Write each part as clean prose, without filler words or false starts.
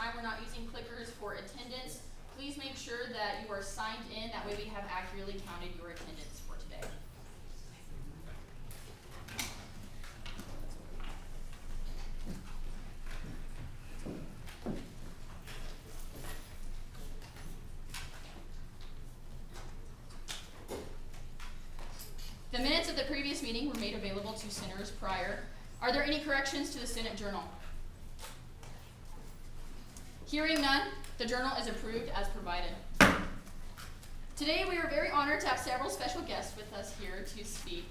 time we're not using clickers for attendance. Please make sure that you are signed in. That way we have accurately counted your attendance for today. The minutes of the previous meeting were made available to sinners prior. Are there any corrections to the Senate Journal? Hearing none, the journal is approved as provided. Today we are very honored to have several special guests with us here to speak.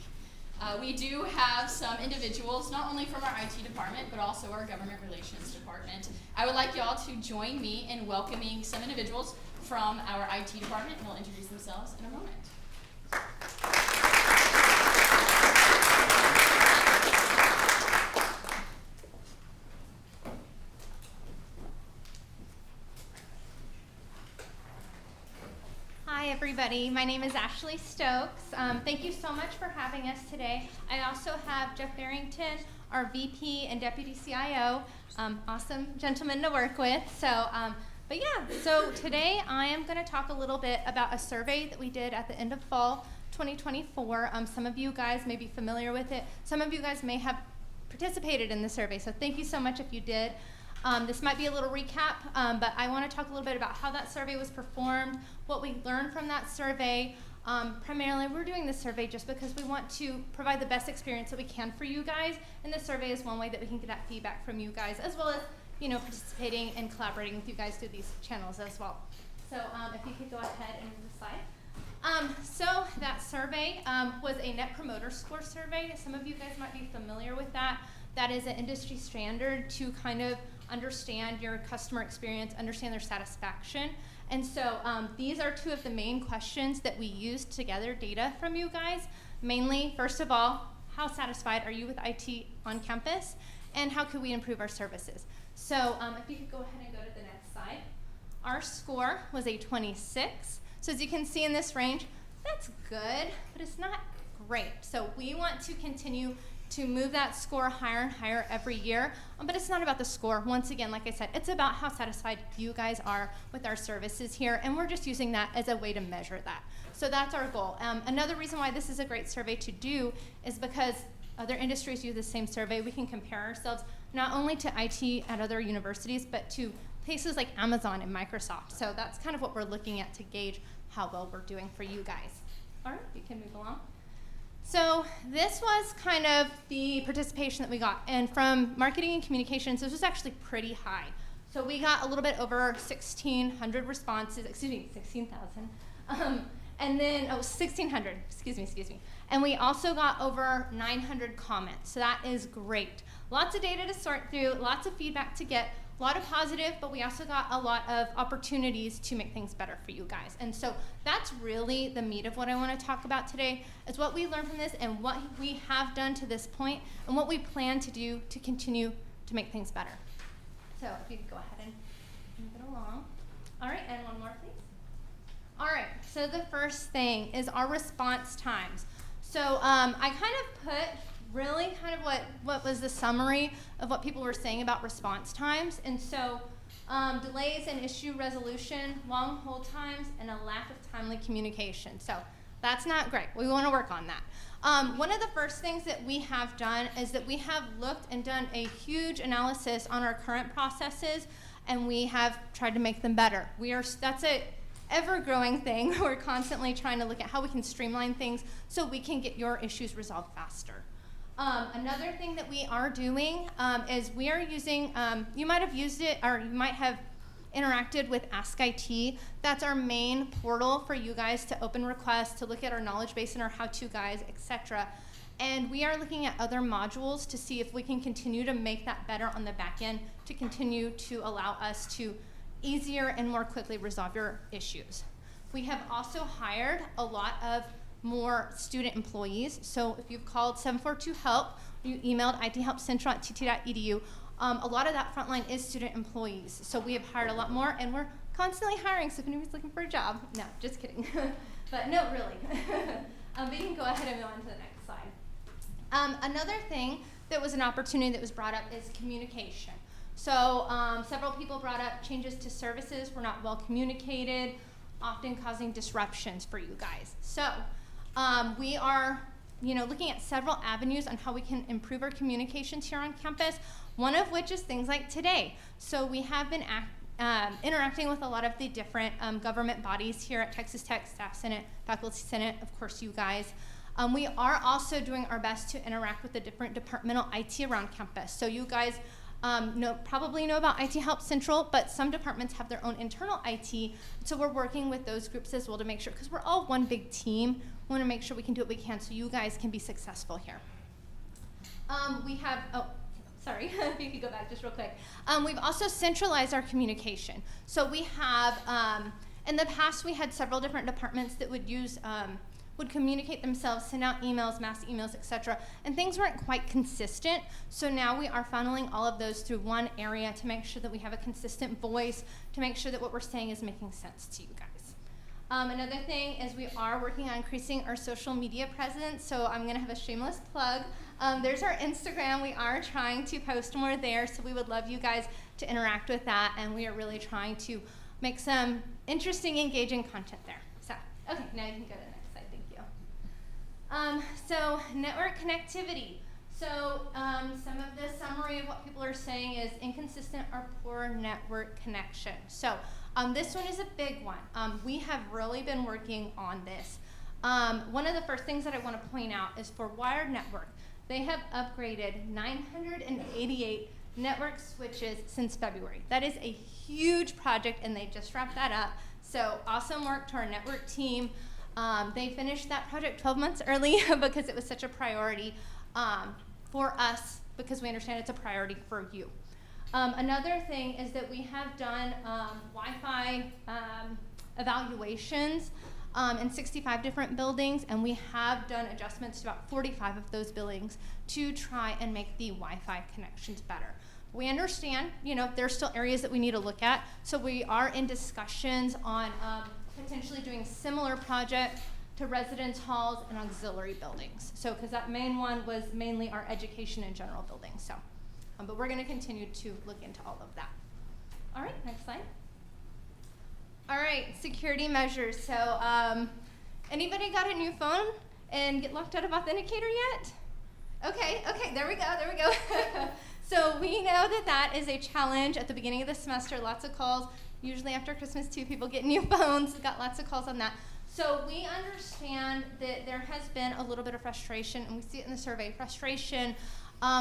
We do have some individuals, not only from our IT department, but also our government relations department. I would like y'all to join me in welcoming some individuals from our IT department, and they'll introduce themselves in a moment. Hi everybody, my name is Ashley Stokes. Thank you so much for having us today. I also have Jeff Barrington, our VP and Deputy CIO, awesome gentleman to work with. So today I am going to talk a little bit about a survey that we did at the end of fall 2024. Some of you guys may be familiar with it. Some of you guys may have participated in the survey, so thank you so much if you did. This might be a little recap, but I want to talk a little bit about how that survey was performed, what we learned from that survey. Primarily, we're doing this survey just because we want to provide the best experience that we can for you guys, and this survey is one way that we can get that feedback from you guys, as well as participating and collaborating with you guys through these channels as well. So if you could go ahead and move the slide. So that survey was a Net Promoter Score survey. Some of you guys might be familiar with that. That is an industry standard to kind of understand your customer experience, understand their satisfaction. And so these are two of the main questions that we used to gather data from you guys. Mainly, first of all, how satisfied are you with IT on campus? And how could we improve our services? So if you could go ahead and go to the next slide. Our score was a 26. So as you can see in this range, that's good, but it's not great. So we want to continue to move that score higher and higher every year, but it's not about the score. Once again, like I said, it's about how satisfied you guys are with our services here, and we're just using that as a way to measure that. So that's our goal. Another reason why this is a great survey to do is because other industries use the same survey. We can compare ourselves not only to IT at other universities, but to places like Amazon and Microsoft. So that's kind of what we're looking at to gauge how well we're doing for you guys. All right, you can move along. So this was kind of the participation that we got. And from marketing and communications, this was actually pretty high. So we got a little bit over 1,600 responses, 16,000. And then, 1,600, excuse me. And we also got over 900 comments. So that is great. Lots of data to sort through, lots of feedback to get. A lot of positive, but we also got a lot of opportunities to make things better for you guys. And so that's really the meat of what I want to talk about today, is what we learned from this and what we have done to this point and what we plan to do to continue to make things better. So if you could go ahead and move it along. All right, and one more, please. All right, so the first thing is our response times. So I kind of put really kind of what was the summary of what people were saying about response times. And so delays in issue resolution, long hold times, and a lack of timely communication. So that's not great. We want to work on that. One of the first things that we have done is that we have looked and done a huge analysis on our current processes, and we have tried to make them better. That's a ever-growing thing. We're constantly trying to look at how we can streamline things so we can get your issues resolved faster. Another thing that we are doing is we are using, you might have used it or you might have interacted with Ask IT. That's our main portal for you guys to open requests, to look at our knowledge base and our how-to guides, etc. And we are looking at other modules to see if we can continue to make that better on the back end to continue to allow us to easier and more quickly resolve your issues. We have also hired a lot of more student employees. So if you've called 742-HELP, you emailed ithelpcentral@tt.edu, a lot of that frontline is student employees. So we have hired a lot more, and we're constantly hiring, so if anybody's looking for a job, no, just kidding. But no, really. We can go ahead and move on to the next slide. Another thing that was an opportunity that was brought up is communication. So several people brought up changes to services were not well communicated, often causing disruptions for you guys. So we are looking at several avenues on how we can improve our communications here on campus, one of which is things like today. So we have been interacting with a lot of the different government bodies here at Texas Tech, Staff Senate, Faculty Senate, of course you guys. We are also doing our best to interact with the different departmental IT around campus. So you guys probably know about IT Help Central, but some departments have their own internal IT. So we're working with those groups as well to make sure, because we're all one big team, we want to make sure we can do what we can so you guys can be successful here. We have, sorry, if you could go back just real quick. We've also centralized our communication. So we have, in the past we had several different departments that would use, would communicate themselves, send out emails, mass emails, etc. And things weren't quite consistent. So now we are funneling all of those through one area to make sure that we have a consistent voice, to make sure that what we're saying is making sense to you guys. Another thing is we are working on increasing our social media presence. So I'm gonna have a shameless plug. There's our Instagram. We are trying to post more there. So we would love you guys to interact with that. And we are really trying to make some interesting, engaging content there. So, okay, now you can go to the next slide. Thank you. So network connectivity. So some of the summary of what people are saying is inconsistent or poor network connection. So this one is a big one. We have really been working on this. One of the first things that I want to point out is for wired network. They have upgraded 988 network switches since February. That is a huge project, and they just wrapped that up. So awesome work to our network team. They finished that project 12 months early because it was such a priority for us, because we understand it's a priority for you. Another thing is that we have done Wi-Fi evaluations in 65 different buildings, and we have done adjustments to about 45 of those buildings to try and make the Wi-Fi connections better. We understand, there's still areas that we need to look at, so we are in discussions on potentially doing similar projects to residence halls and auxiliary buildings. So, because that main one was mainly our education and general buildings. So, but we're going to continue to look into all of that. All right, next slide. All right, security measures. So, anybody got a new phone and get locked out of Authenticator yet? Okay, there we go. So we know that is a challenge at the beginning of the semester. Lots of calls. Usually after Christmas too, people get new phones. Got lots of calls on that. So we understand that there has been a little bit of frustration, and we see it in the survey, frustration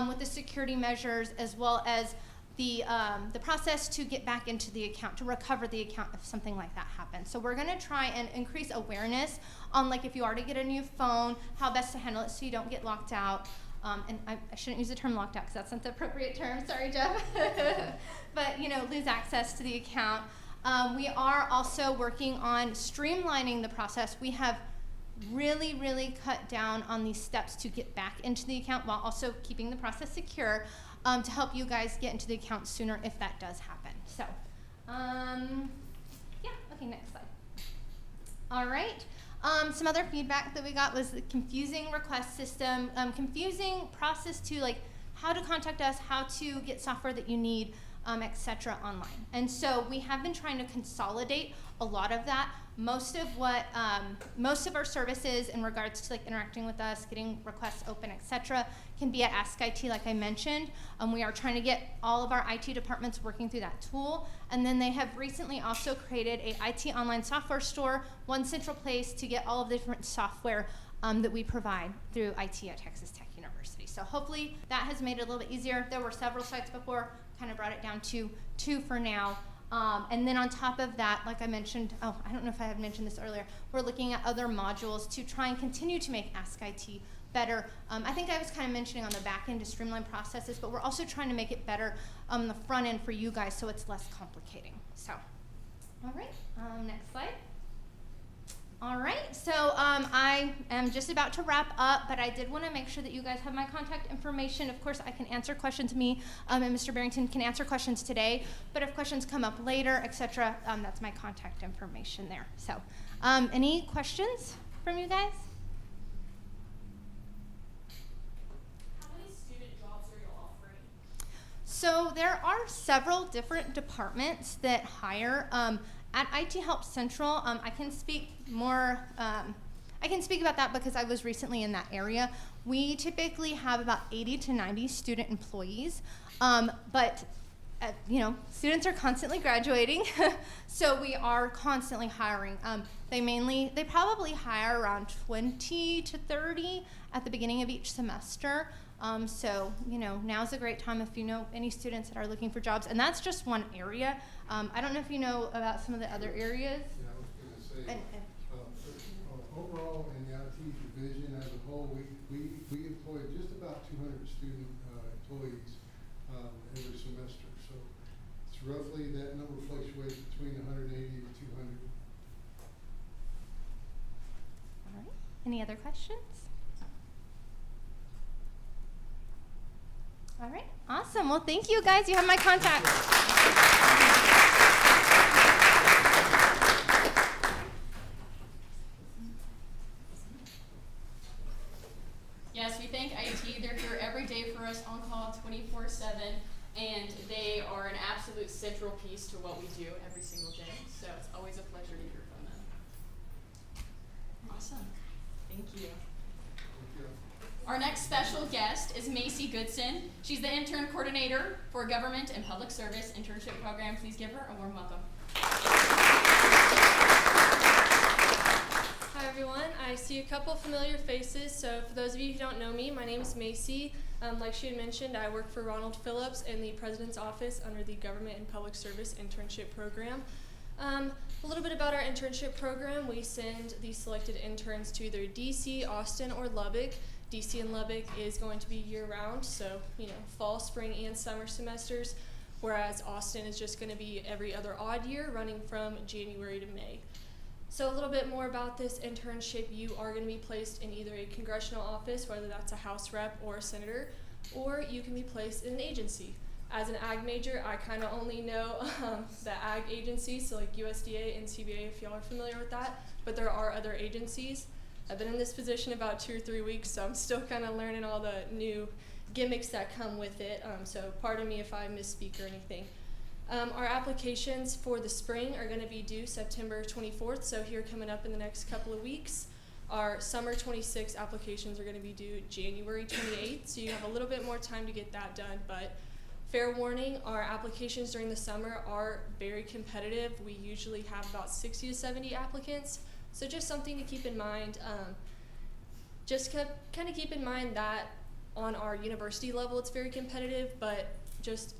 with the security measures, as well as the process to get back into the account, to recover the account if something like that happens. So we're gonna try and increase awareness on, like, if you already get a new phone, how best to handle it so you don't get locked out. And I shouldn't use the term locked out because that's not the appropriate term, sorry Jeff. But lose access to the account. We are also working on streamlining the process. We have really cut down on these steps to get back into the account while also keeping the process secure, to help you guys get into the account sooner if that does happen. So, yeah, okay, next slide. All right. Some other feedback that we got was the confusing request system, confusing process to, like, how to contact us, how to get software that you need, etc. online. And so we have been trying to consolidate a lot of that. Most of our services in regards to, like, interacting with us, getting requests open, etc., can be at Ask IT, like I mentioned. We are trying to get all of our IT departments working through that tool. And then they have recently also created a IT online software store, one central place to get all of the different software that we provide through IT at Texas Tech University. So hopefully that has made it a little bit easier. There were several sites before, kind of brought it down to 2 for now. And then on top of that, like I mentioned, I don't know if I had mentioned this earlier, we're looking at other modules to try and continue to make Ask IT better. I think I was kind of mentioning on the back end to streamline processes, but we're also trying to make it better on the front end for you guys so it's less complicating. So, all right, next slide. All right, so I am just about to wrap up, but I did want to make sure that you guys have my contact information. Of course, I can answer questions. Me and Mr. Barrington can answer questions today, but if questions come up later, etc., that's my contact information there. So, any questions from you guys? So there are several different departments that hire. At IT Help Central, I can speak more. I can speak about that because I was recently in that area. We typically have about 80 to 90 student employees, but students are constantly graduating, so we are constantly hiring. They probably hire around 20 to 30 at the beginning of each semester. So now's a great time if you know any students that are looking for jobs, and that's just one area. I don't know if you know about some of the other areas. Yeah, I was going to say, overall in the IT division as a whole, we employ just about 200 student employees every semester. So it's roughly, that number fluctuates between 180 to 200. All right. Any other questions? All right. Awesome. Well, thank you guys. You have my contact. Yes, we thank IT. They're here every day for us, on call 24/7, and they are an absolute central piece to what we do every single day. So it's always a pleasure to hear from them. Awesome. Thank you. Our next special guest is Macy Goodson. She's the intern coordinator for Government and Public Service Internship Program. Please give her a warm welcome. Hi everyone, I see a couple familiar faces, so for those of you who don't know me, my name is Macy. Like she had mentioned, I work for Ronald Phillips in the President's Office under the Government and Public Service Internship Program. A little bit about our internship program. We send the selected interns to either DC, Austin, or Lubbock. DC and Lubbock is going to be year-round, so fall, spring, and summer semesters, whereas Austin is just going to be every other odd year, running from January to May. So a little bit more about this internship. You are going to be placed in either a congressional office, whether that's a House rep or a senator, or you can be placed in an agency. As an ag major, I kind of only know the ag agencies, so like USDA and CBA, if y'all are familiar with that, but there are other agencies. I've been in this position about 2 or 3 weeks, so I'm still kind of learning all the new gimmicks that come with it, so pardon me if I misspeak or anything. Our applications for the spring are going to be due September 24th, so here coming up in the next couple of weeks. Our summer 26 applications are going to be due January 28th, so you have a little bit more time to get that done, but fair warning, our applications during the summer are very competitive. We usually have about 60 to 70 applicants, so just something to keep in mind. Just kind of keep in mind that on our university level it's very competitive, but just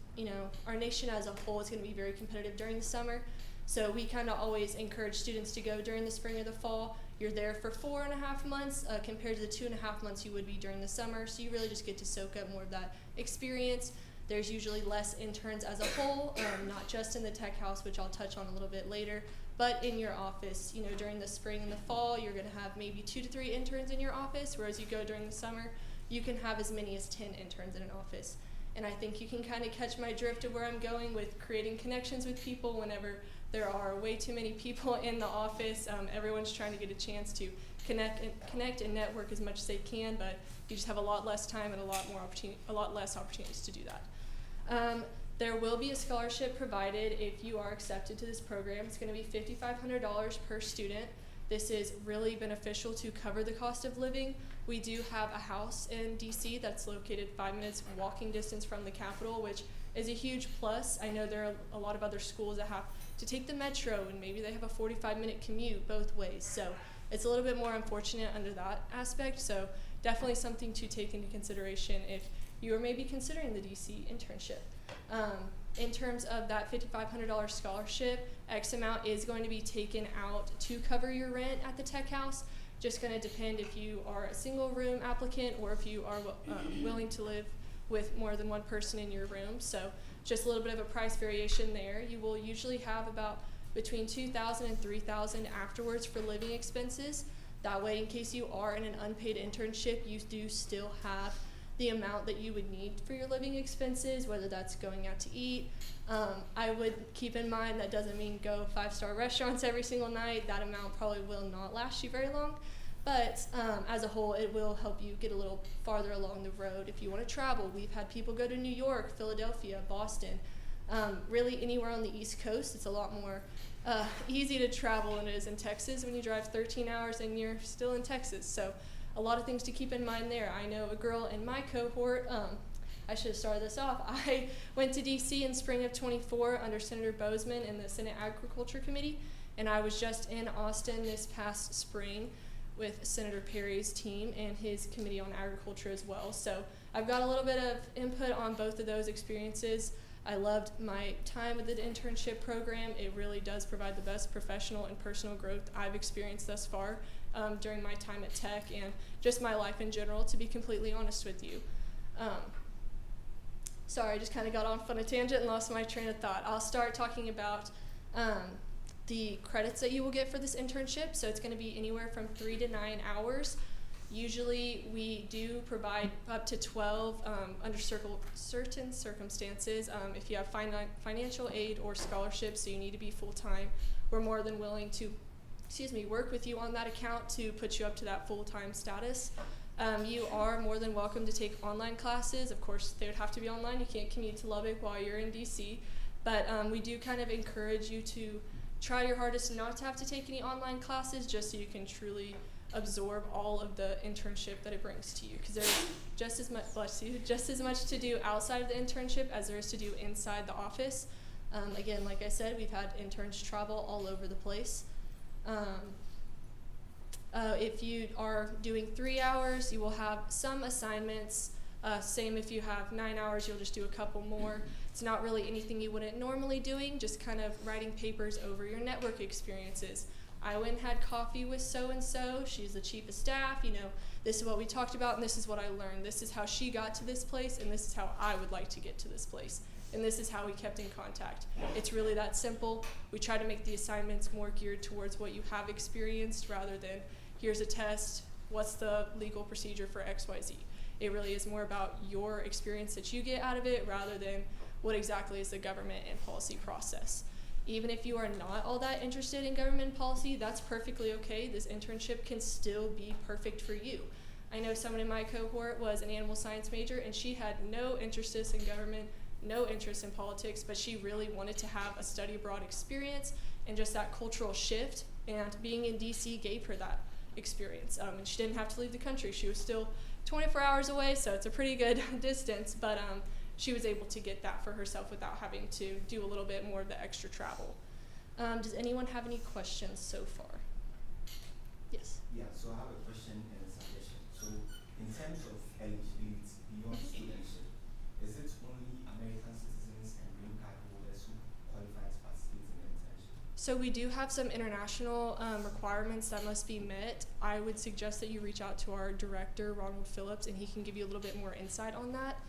our nation as a whole is going to be very competitive during the summer. So we kind of always encourage students to go during the spring or the fall. You're there for 4.5 months compared to the 2.5 months you would be during the summer. So you really just get to soak up more of that experience. There's usually less interns as a whole, not just in the tech house, which I'll touch on a little bit later, but in your office. During the spring and the fall, you're going to have maybe 2 to 3 interns in your office, whereas you go during the summer, you can have as many as 10 interns in an office. And I think you can kind of catch my drift of where I'm going with creating connections with people whenever there are way too many people in the office. Everyone's trying to get a chance to connect and network as much as they can, but you just have a lot less time and a lot less opportunities to do that. There will be a scholarship provided if you are accepted to this program. It's going to be $5,500 per student. This is really beneficial to cover the cost of living. We do have a house in DC that's located 5 minutes walking distance from the Capitol, which is a huge plus. I know there are a lot of other schools that have to take the metro, and maybe they have a 45-minute commute both ways. So it's a little bit more unfortunate under that aspect. So definitely something to take into consideration if you are maybe considering the DC internship. In terms of that $5,500 scholarship, X amount is going to be taken out to cover your rent at the tech house. Just going to depend if you are a single room applicant or if you are willing to live with more than one person in your room. So just a little bit of a price variation there. You will usually have about between $2,000 and $3,000 afterwards for living expenses. That way, in case you are in an unpaid internship, you do still have the amount that you would need for your living expenses, whether that's going out to eat. I would keep in mind that doesn't mean go 5-star restaurants every single night. That amount probably will not last you very long. But as a whole, it will help you get a little farther along the road. If you want to travel, we've had people go to New York, Philadelphia, Boston, really anywhere on the East Coast. It's a lot more easy to travel than it is in Texas when you drive 13 hours and you're still in Texas. So a lot of things to keep in mind there. I know a girl in my cohort, I should have started this off. I went to DC in spring of 24 under Senator Bozeman in the Senate Agriculture Committee, and I was just in Austin this past spring with Senator Perry's team and his Committee on Agriculture as well. So I've got a little bit of input on both of those experiences. I loved my time with the internship program. It really does provide the best professional and personal growth I've experienced thus far during my time at Tech and just my life in general, to be completely honest with you. Sorry, I just kind of got off on a tangent and lost my train of thought. I'll start talking about the credits that you will get for this internship. So it's going to be anywhere from 3 to 9 hours. Usually we do provide up to 12 under certain circumstances. If you have financial aid or scholarships, so you need to be full-time, we're more than willing to work with you on that account to put you up to that full-time status. You are more than welcome to take online classes. Of course, they would have to be online. You can't commute to Lubbock while you're in DC. But we do kind of encourage you to try your hardest not to have to take any online classes, just so you can truly absorb all of the internship that it brings to you. Because there's just as much to do outside of the internship as there is to do inside the office. Again, like I said, we've had interns travel all over the place. If you are doing 3 hours, you will have some assignments. Same if you have 9 hours, you'll just do a couple more. It's not really anything you wouldn't normally doing, just kind of writing papers over your network experiences. I went and had coffee with so-and-so, she's the chief of staff, you know, this is what we talked about and this is what I learned. This is how she got to this place and this is how I would like to get to this place. And this is how we kept in contact. It's really that simple. We try to make the assignments more geared towards what you have experienced rather than here's a test, what's the legal procedure for XYZ. It really is more about your experience that you get out of it rather than what exactly is the government and policy process. Even if you are not all that interested in government policy, that's perfectly okay. This internship can still be perfect for you. I know someone in my cohort was an animal science major and she had no interest in government, no interest in politics, but she really wanted to have a study abroad experience and just that cultural shift, and being in DC gave her that experience. And she didn't have to leave the country. She was still 24 hours away, so it's a pretty good distance, but she was able to get that for herself without having to do a little bit more of the extra travel. Does anyone have any questions so far? Yes? Yeah, so I have a question and a suggestion. So in terms of eligibility beyond studentship, is it only American citizens and green card holders who qualify to participate in the internship? So we do have some international requirements that must be met. I would suggest that you reach out to our director, Ronald Phillips, and he can give you a little bit more insight on that.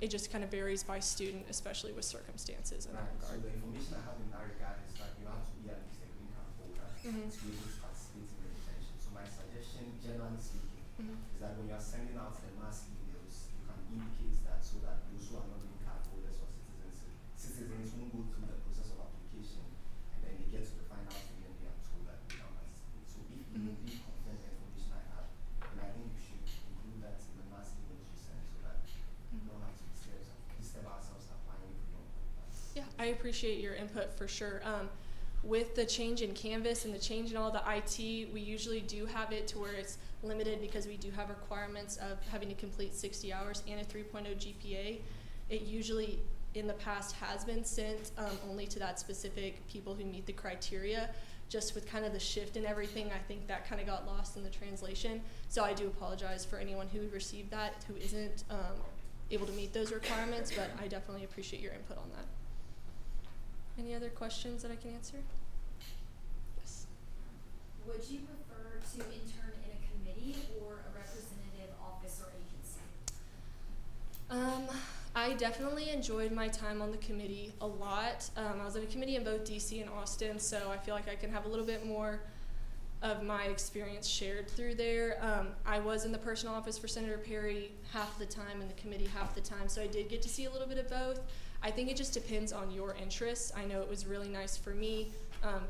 It just kind of varies by student, especially with circumstances in that So regard. the information I have in that regard is that you have to be at least a green card holder to be able to participate in the internship. So my suggestion, generally speaking, is that when you are sending out the mass emails, you can indicate that so that those who are not green card holders or citizens won't go through the process of application, and then they get to the final thing and they are told that they can participate. So if you really confirm the information I have, then I think you should include that in the mass emails you send so that we don't have to disturb ourselves applying if we don't qualify. Yeah, I appreciate your input for sure. With the change in Canvas and the change in all the IT, we usually do have it to where it's limited because we do have requirements of having to complete 60 hours and a 3.0 GPA. It usually in the past has been sent only to that specific people who meet the criteria. Just with kind of the shift and everything, I think that kind of got lost in the translation. So I do apologize for anyone who received that who isn't able to meet those requirements, but I definitely appreciate your input on that. Any other questions that I can answer? Yes. Would you prefer to intern in a committee or a representative office or agency? I definitely enjoyed my time on the committee a lot. I was in a committee in both DC and Austin, so I feel like I can have a little bit more of my experience shared through there. I was in the personal office for Senator Perry half the time and the committee half the time, so I did get to see a little bit of both. I think it just depends on your interests. I know it was really nice for me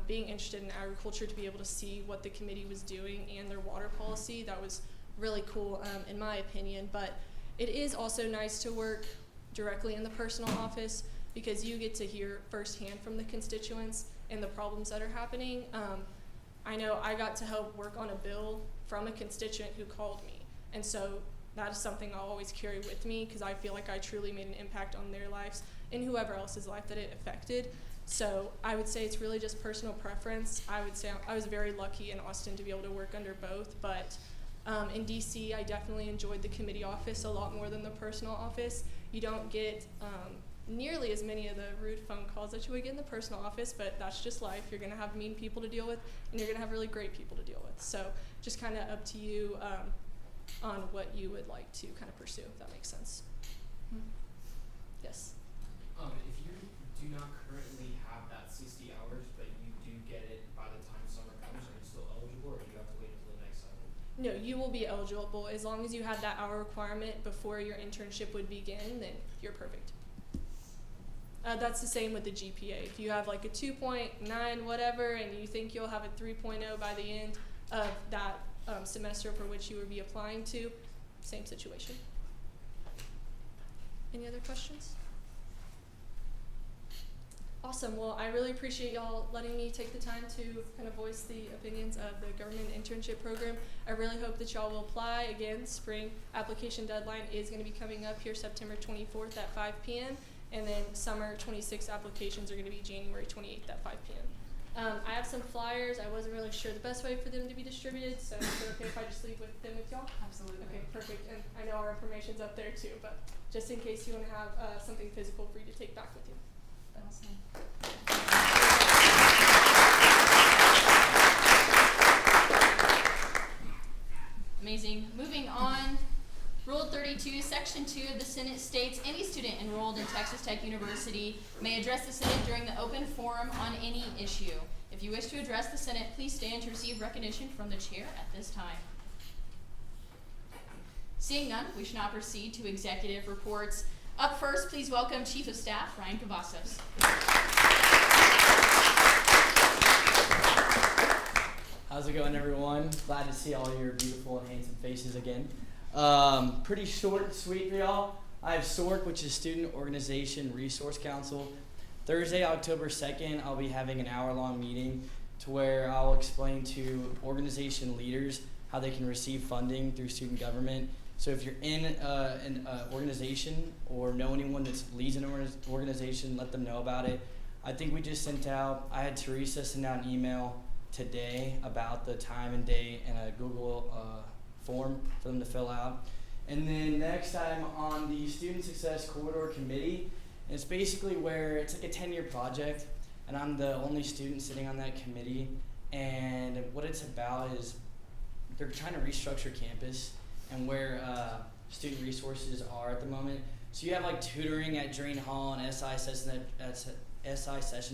being interested in agriculture, to be able to see what the committee was doing and their water policy. That was really cool, in my opinion. But it is also nice to work directly in the personal office, because you get to hear firsthand from the constituents and the problems that are happening. I know I got to help work on a bill from a constituent who called me, and so that is something I'll always carry with me, because I feel like I truly made an impact on their lives and whoever else's life that it affected. So I would say it's really just personal preference. I would say I was very lucky in Austin to be able to work under both, but in DC, I definitely enjoyed the committee office a lot more than the personal office. You don't get nearly as many of the rude phone calls that you would get in the personal office, but that's just life. You're gonna have mean people to deal with, and you're gonna have really great people to deal with. So just kind of up to you on what you would like to kind of pursue, if that makes sense. Yes? If you do not currently have that 60 hours, but you do get it by the time summer comes, are you still eligible, or do you have to wait until the next summer? No, you will be eligible. As long as you had that hour requirement before your internship would begin, then you're perfect. That's the same with the GPA. If you have like a 2.9 whatever, and you think you'll have a 3.0 by the end of that semester for which you would be applying to, same situation. Any other questions? Awesome. Well, I really appreciate y'all letting me take the time to kind of voice the opinions of the government internship program. I really hope that y'all will apply. Again, spring application deadline is going to be coming up here September 24th at 5 p.m. And then summer 26 applications are going to be January 28th at 5 p.m. I have some flyers. I wasn't really sure the best way for them to be distributed, so is it okay if I just leave with them with y'all? Absolutely. Okay, perfect. And I know our information's up there too, but just in case you want to have something physical for you to take back with you. Awesome. Amazing. Moving on. Rule 32, Section 2 of the Senate states any student enrolled in Texas Tech University may address the Senate during the open forum on any issue. If you wish to address the Senate, please stand to receive recognition from the chair at this time. Seeing none, we shall now proceed to executive reports. Up first, please welcome Chief of Staff Ryan Cavazos. How's it going, everyone? Glad to see all your beautiful and handsome faces again. Pretty short and sweet for y'all. I have SORC, which is Student Organization Resource Council. Thursday, October 2nd, I'll be having an hour-long meeting to where I'll explain to organization leaders how they can receive funding through student government. So if you're in an organization or know anyone that leads an organization, let them know about it. I think we just sent out, I had Teresa send out an email today about the time and date and a Google form for them to fill out. And then next I'm on the Student Success Corridor Committee. And it's basically where it's like a 10-year project, and I'm the only student sitting on that committee. And what it's about is they're trying to restructure campus and where student resources are at the moment. So you have like tutoring at Drain Hall and SI sessions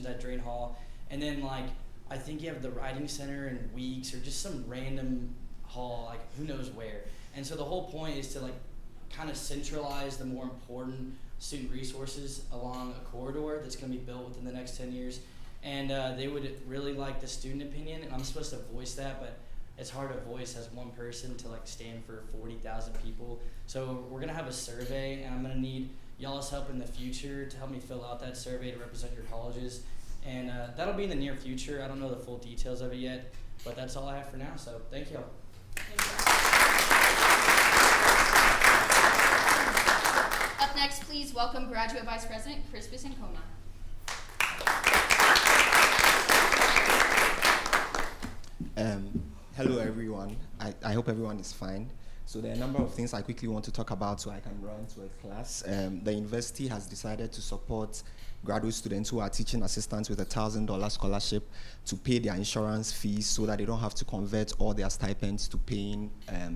at Drain Hall, and then like I think you have the writing center in Weeks or just some random hall, like who knows where. And so the whole point is to like kind of centralize the more important student resources along a corridor that's going to be built within the next 10 years. And they would really like the student opinion, and I'm supposed to voice that, but it's hard to voice as one person to like stand for 40,000 people. So we're gonna have a survey, and I'm gonna need y'all's help in the future to help me fill out that survey to represent your colleges. And that'll be in the near future. I don't know the full details of it yet, but that's all I have for now, so thank y'all. Up next, please welcome Graduate Vice President Crispus Ancona. Hello everyone. I hope everyone is fine. So there are a number of things I quickly want to talk about so I can run to a class. The university has decided to support graduate students who are teaching assistants with a $1,000 scholarship to pay their insurance fees so that they don't have to convert all their stipends to paying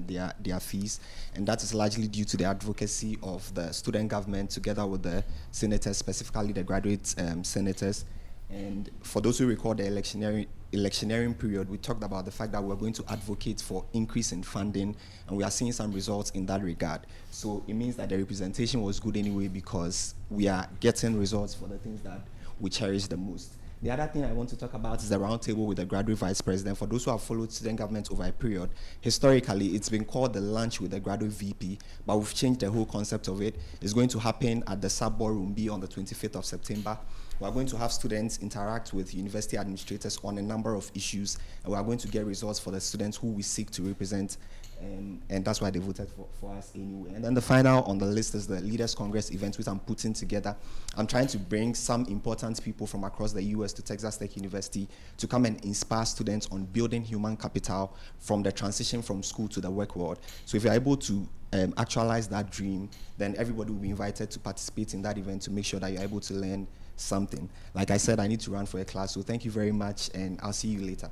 their fees. And that is largely due to the advocacy of the student government together with the senators, specifically the graduate senators. And for those who recall the electioneering period, we talked about the fact that we're going to advocate for increase in funding, and we are seeing some results in that regard. So it means that the representation was good anyway, because we are getting results for the things that we cherish the most. The other thing I want to talk about is the roundtable with the graduate vice president. For those who have followed student government over a period, historically it's been called the lunch with the graduate VP, but we've changed the whole concept of it. It's going to happen at the sub ballroom B on the 25th of September. We are going to have students interact with university administrators on a number of issues, and we are going to get results for the students who we seek to represent, and that's why they voted for us anyway. And then the final on the list is the Leaders Congress event, which I'm putting together. I'm trying to bring some important people from across the US to Texas Tech University to come and inspire students on building human capital from the transition from school to the work world. So if you're able to actualize that dream, then everybody will be invited to participate in that event to make sure that you're able to learn something. Like I said, I need to run for a class, so thank you very much, and I'll see you later.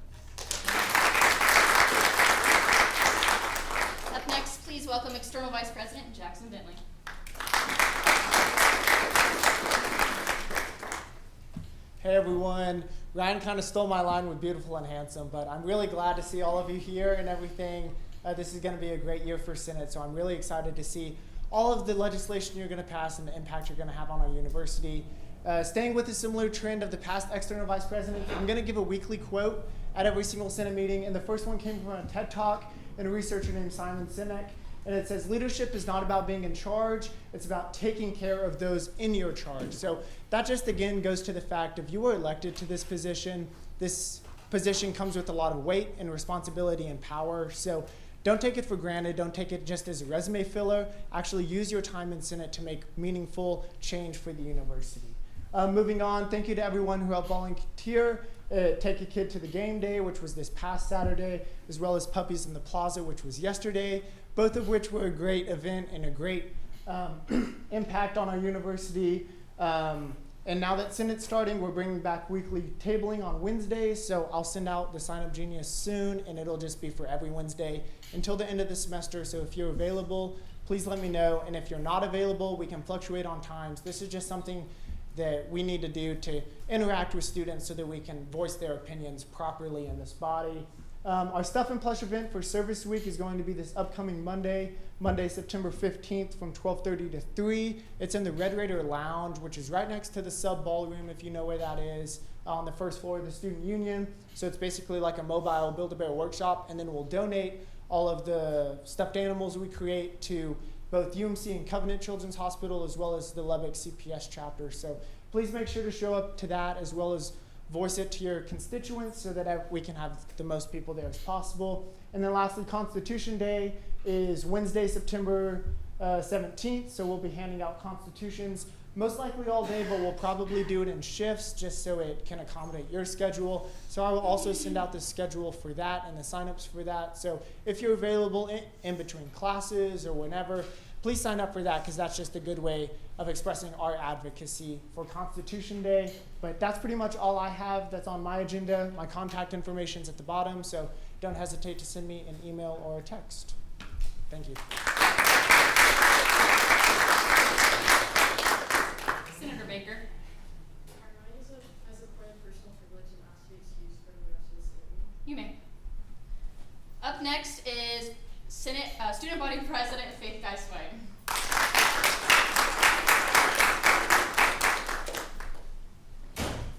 Up next, please welcome External Vice President Jackson Bentley. Hey everyone, Ryan kind of stole my line with beautiful and handsome, but I'm really glad to see all of you here and everything. This is going to be a great year for Senate, so I'm really excited to see all of the legislation you're going to pass and the impact you're going to have on our university. Staying with a similar trend of the past external vice presidents, I'm going to give a weekly quote at every single Senate meeting, and the first one came from a TED Talk and a researcher named Simon Sinek, and it says, leadership is not about being in charge, it's about taking care of those in your charge. So that just again goes to the fact if you were elected to this position comes with a lot of weight and responsibility and power. So don't take it for granted, don't take it just as a resume filler, actually use your time in Senate to make meaningful change for the university. Moving on, thank you to everyone who helped volunteer, take a kid to the game day, which was this past Saturday, as well as Puppies in the Plaza, which was yesterday, both of which were a great event and a great impact on our university. And now that Senate's starting, we're bringing back weekly tabling on Wednesdays, so I'll send out the sign-up genius soon, and it'll just be for every Wednesday until the end of the semester, so if you're available, please let me know, and if you're not available, we can fluctuate on times. This is just something that we need to do to interact with students so that we can voice their opinions properly in this body. Our Stuff and Plush event for Service Week is going to be this upcoming Monday, September 15th from 12:30 to 3. It's in the Red Raider Lounge, which is right next to the sub ballroom, if you know where that is, on the first floor of the Student Union. So it's basically like a mobile Build-A-Bear workshop, and then we'll donate all of the stuffed animals we create to both UMC and Covenant Children's Hospital, as well as the Lubbock CPS chapter. So please make sure to show up to that, as well as voice it to your constituents so that we can have the most people there as possible. And then lastly, Constitution Day is Wednesday, September 17th, so we'll be handing out constitutions most likely all day, but we'll probably do it in shifts just so it can accommodate your schedule. So I will also send out the schedule for that and the signups for that. So if you're available in between classes or whenever, please sign up for that, because that's just a good way of expressing our advocacy for Constitution Day. But that's pretty much all I have that's on my agenda. My contact information is at the bottom, so don't hesitate to send me an email or a text. Thank you. Senator Baker. As a point of personal privilege and ask you excuse for the rest of this meeting. You may. Up next is Student Body President Faith Geisweg.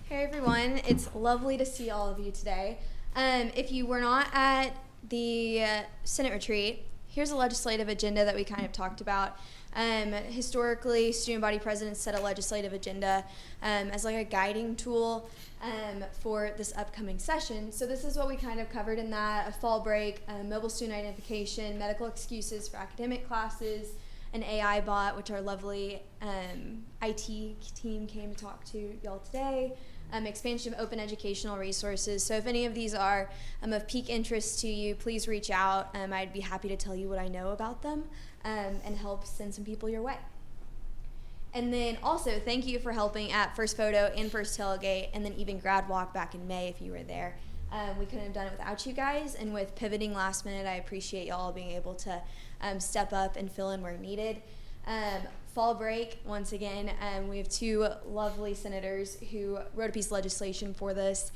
Hey everyone, it's lovely to see all of you today. If you were not at the Senate retreat, here's a legislative agenda that we kind of talked about. Historically, student body presidents set a legislative agenda as like a guiding tool for this upcoming session. So this is what we kind of covered in that: a fall break, mobile student identification, medical excuses for academic classes, an AI bot, which our lovely IT team came to talk to y'all today, expansion of open educational resources. So if any of these are of peak interest to you, please reach out. I'd be happy to tell you what I know about them and help send some people your way. And then also, thank you for helping at First Photo and First Tailgate, and then even Grad Walk back in May if you were there. We couldn't have done it without you guys, and with pivoting last minute, I appreciate y'all being able to step up and fill in where needed. Fall break, once again, we have two lovely senators who wrote a piece of legislation for this.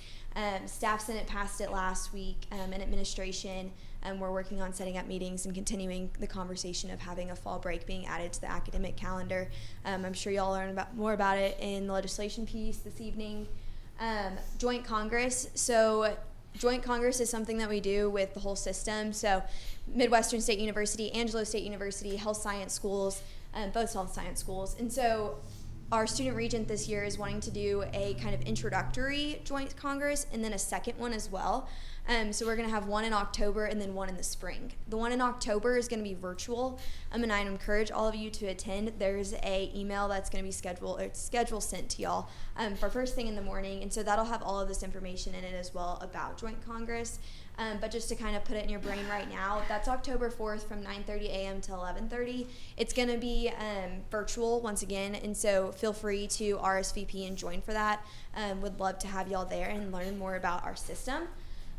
Staff Senate passed it last week, and administration, we're working on setting up meetings and continuing the conversation of having a fall break being added to the academic calendar. I'm sure y'all learn more about it in the legislation piece this evening. Joint Congress. So Joint Congress is something that we do with the whole system. So Midwestern State University, Angelo State University, health science schools, both health science schools. And so our student regent this year is wanting to do a kind of introductory Joint Congress and then a second one as well. So we're going to have one in October and then one in the spring. The one in October is going to be virtual, and I encourage all of you to attend. There's a email that's going to be schedule sent to y'all for first thing in the morning, and so that'll have all of this information in it as well about Joint Congress. But just to kind of put it in your brain right now, that's October 4th from 9:30 a.m. to 11:30. It's going to be virtual once again, and so feel free to RSVP and join for that. Would love to have y'all there and learn more about our system.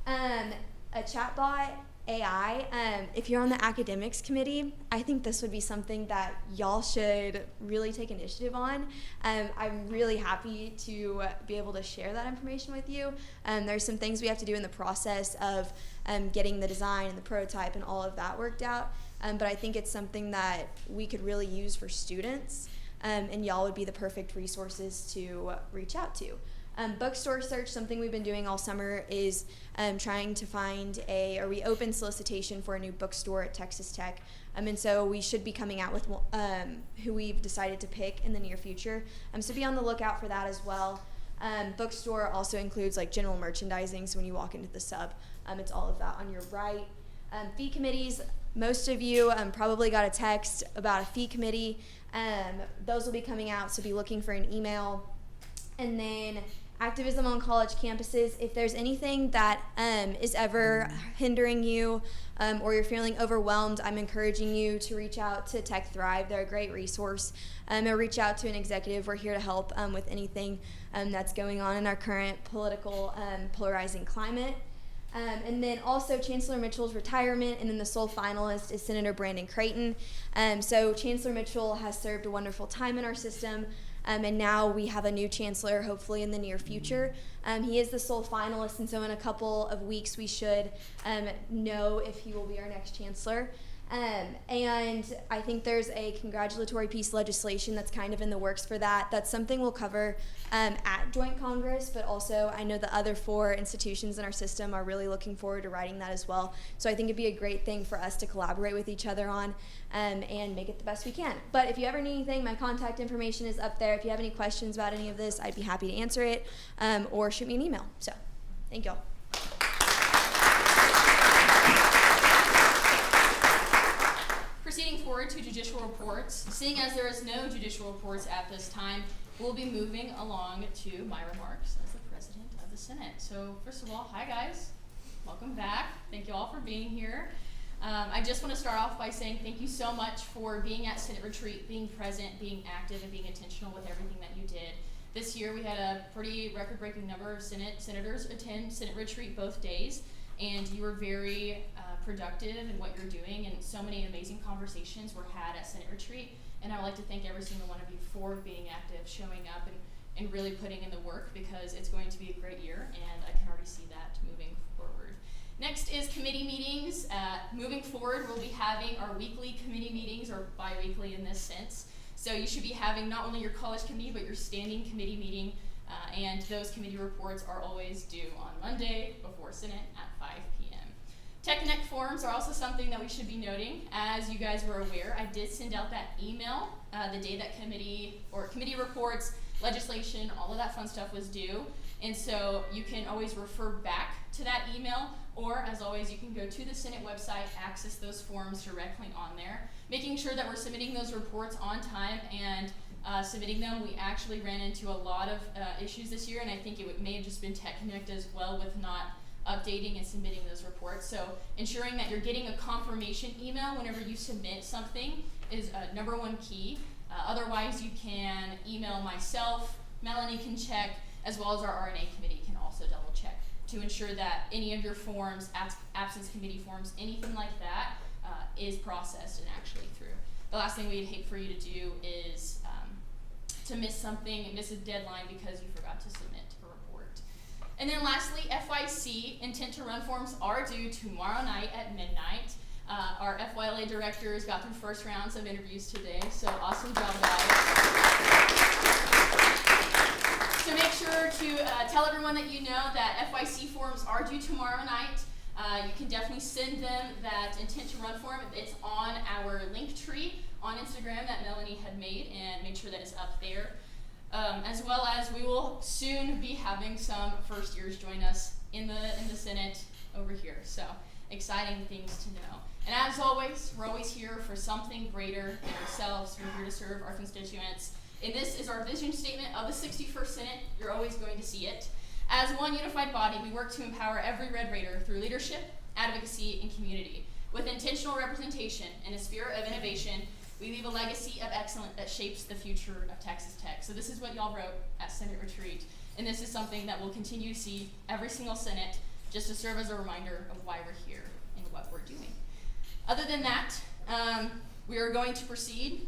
A chatbot AI, if you're on the academics committee, I think this would be something that y'all should really take initiative on. I'm really happy to be able to share that information with you. There's some things we have to do in the process of getting the design and the prototype and all of that worked out, but I think it's something that we could really use for students, and y'all would be the perfect resources to reach out to. Bookstore search, something we've been doing all summer, is trying to find a reopen solicitation for a new bookstore at Texas Tech. And so we should be coming out with who we've decided to pick in the near future. So be on the lookout for that as well. Bookstore also includes like general merchandising, so when you walk into the sub, it's all of that on your right. Fee committees, most of you probably got a text about a fee committee. Those will be coming out, so be looking for an email. And then activism on college campuses. If there's anything that is ever hindering you or you're feeling overwhelmed, I'm encouraging you to reach out to Tech Thrive. They're a great resource. Or reach out to an executive. We're here to help with anything that's going on in our current political polarizing climate. And then also Chancellor Mitchell's retirement, and then the sole finalist is Senator Brandon Creighton. So Chancellor Mitchell has served a wonderful time in our system. And now we have a new chancellor, hopefully in the near future. He is the sole finalist, and so in a couple of weeks we should know if he will be our next chancellor. And I think there's a congratulatory piece of legislation that's kind of in the works for that. That's something we'll cover at Joint Congress, but also I know the other 4 institutions in our system are really looking forward to writing that as well. So I think it'd be a great thing for us to collaborate with each other on and make it the best we can. But if you ever need anything, my contact information is up there. If you have any questions about any of this, I'd be happy to answer it, or shoot me an email. So thank y'all. Proceeding forward to judicial reports, seeing as there is no judicial reports at this time, we'll be moving along to my remarks as the President of the Senate. So first of all, hi guys, welcome back. Thank you all for being here. I just want to start off by saying thank you so much for being at Senate Retreat, being present, being active, and being intentional with everything that you did. This year we had a pretty record-breaking number of senators attend Senate Retreat both days, and you were very productive in what you're doing, and so many amazing conversations were had at Senate Retreat, and I would like to thank every single one of you for being active, showing up, and really putting in the work, because it's going to be a great year, and I can already see that moving forward. Next is committee meetings. Moving forward, we'll be having our weekly committee meetings, or bi-weekly in this sense. So you should be having not only your college committee, but your standing committee meeting, and those committee reports are always due on Monday before Senate at 5 p.m. Tech Connect forums are also something that we should be noting. As you guys were aware, I did send out that email the day that committee reports, legislation, all of that fun stuff was due. And so you can always refer back to that email, or as always, you can go to the Senate website, access those forms directly on there. Making sure that we're submitting those reports on time and submitting them. We actually ran into a lot of issues this year, and I think it may have just been Tech Connect as well with not updating and submitting those reports. So ensuring that you're getting a confirmation email whenever you submit something is number one key. Otherwise, you can email myself, Melanie can check, as well as our RNA committee can also double check to ensure that any of your forms, absence committee forms, anything like that is processed and actually through. The last thing we'd hate for you to do is to miss something and miss a deadline because you forgot to submit a report. And then lastly, FYC, intent to run forms are due tomorrow night at midnight. Our FYLA directors got through first rounds of interviews today, so awesome job, guys. To make sure to tell everyone that you know that FYC forms are due tomorrow night. You can definitely send them that intent to run form. It's on our link tree on Instagram that Melanie had made, and make sure that it's up there. As well as we will soon be having some first years join us in the Senate over here. So exciting things to know. And as always, we're always here for something greater than ourselves. We're here to serve our constituents. And this is our vision statement of the 61st Senate. You're always going to see it. As one unified body, we work to empower every Red Raider through leadership, advocacy, and community. With intentional representation and a spirit of innovation, we leave a legacy of excellence that shapes the future of Texas Tech. So this is what y'all wrote at Senate Retreat. And this is something that we'll continue to see every single Senate, just to serve as a reminder of why we're here and what we're doing. Other than that, we are going to proceed.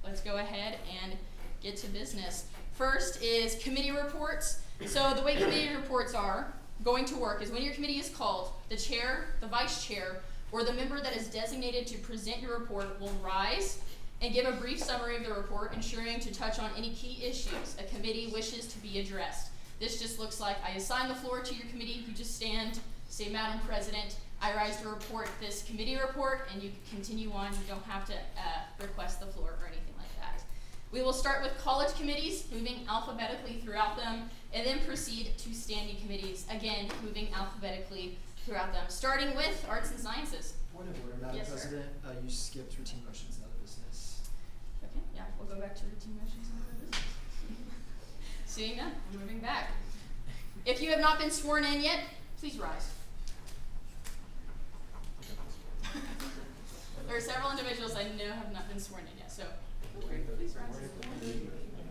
Let's go ahead and get to business. First is committee reports. So the way committee reports are going to work is when your committee is called, the chair, the vice chair, or the member that is designated to present your report will rise and give a brief summary of the report, ensuring to touch on any key issues a committee wishes to be addressed. This just looks like I assign the floor to your committee. You just stand, say, Madam President, I rise to report this committee report, and you continue on. You don't have to request the floor or anything like that. We will start with college committees, moving alphabetically throughout them, and then proceed to standing committees, again, moving alphabetically throughout them, starting with arts and sciences. Point of order, Madam Yes, sir. President. You skipped routine motions and other business. Okay, yeah, we'll go back to routine motions and other business. Seeing none, we're moving back. If you have not been sworn in yet, please rise. There are several individuals I know have not been sworn in yet, so feel free, please rise.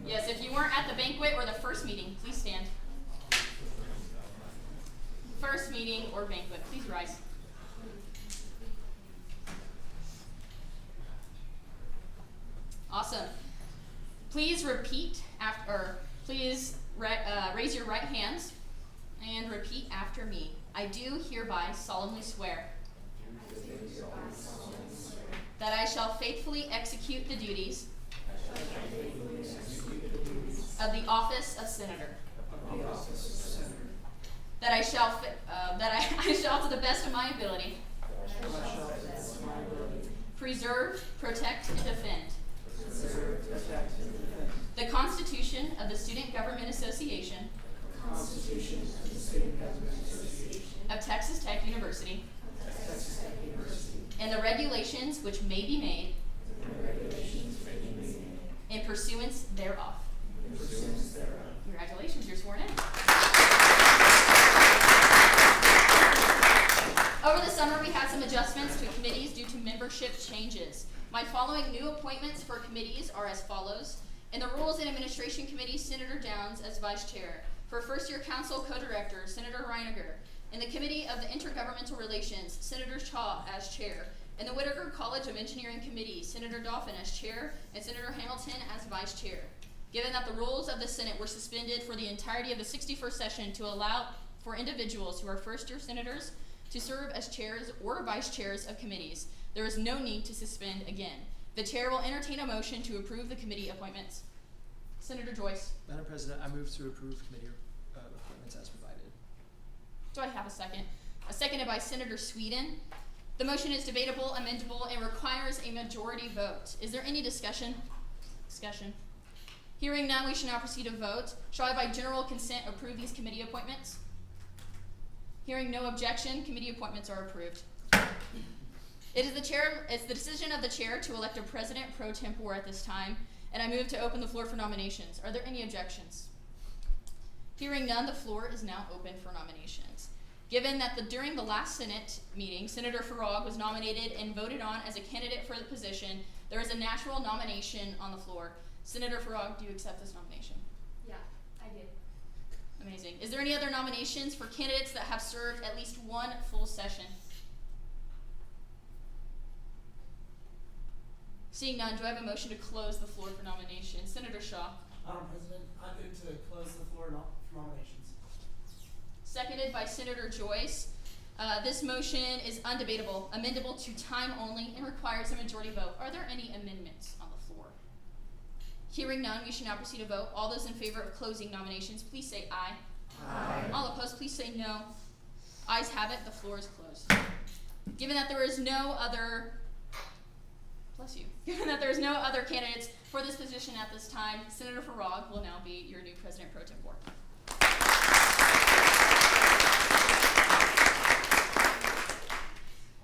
Yes, if you weren't at the banquet or the first meeting, please stand. First meeting or banquet, please rise. Awesome. Please repeat after, or please raise your right hands and repeat after me. I do hereby solemnly swear that I shall faithfully execute the duties of the office of Senator. That I shall, I shall, to the best of my ability, preserve, protect, and defend the Constitution of the Student Government Association of Texas Tech University and the regulations which may be made in pursuance thereof. Congratulations, you're sworn in. Over the summer, we had some adjustments to committees due to membership changes. My following new appointments for committees are as follows. In the Rules and Administration Committee, Senator Downs as Vice Chair. For First Year Council Co-Director, Senator Reiniger. In the Committee of the Intergovernmental Relations, Senator Chaw as Chair. In the Whitaker College of Engineering Committee, Senator Dauphin as Chair and Senator Hamilton as Vice Chair. Given that the rules of the Senate were suspended for the entirety of the 61st session to allow for individuals who are first-year senators to serve as chairs or vice chairs of committees, there is no need to suspend again. The chair will entertain a motion to approve the committee appointments. Senator Joyce. Madam President, I move to approve committee appointments as provided. Do I have a second? Seconded by Senator Sweden. The motion is debatable, amendable, and requires a majority vote. Is there any discussion? Hearing none, we shall now proceed to vote. Shall I by general consent approve these committee appointments? Hearing no objection, committee appointments are approved. It's the decision of the chair to elect a president pro tempore at this time, and I move to open the floor for nominations. Are there any objections? Hearing none, the floor is now open for nominations. Given that during the last Senate meeting, Senator Farag was nominated and voted on as a candidate for the position, there is a natural nomination on the floor. Senator Farag, do you accept this nomination? Yeah, I do. Amazing. Is there any other nominations for candidates that have served at least one full session? Seeing none, do I have a motion to close the floor for nominations? Senator Shaw. Madam President, I move to close the floor for nominations. Seconded by Senator Joyce. This motion is undebatable, amendable to time only, and requires a majority vote. Are there any amendments on the floor? Hearing none, we should now proceed to vote. All those in favor of closing nominations, please say aye. Aye. All opposed, please say no. Ayes have it, the floor is closed. Given that there is no other, given that there is no other candidates for this position at this time, Senator Farag will now be your new President Pro Tempore.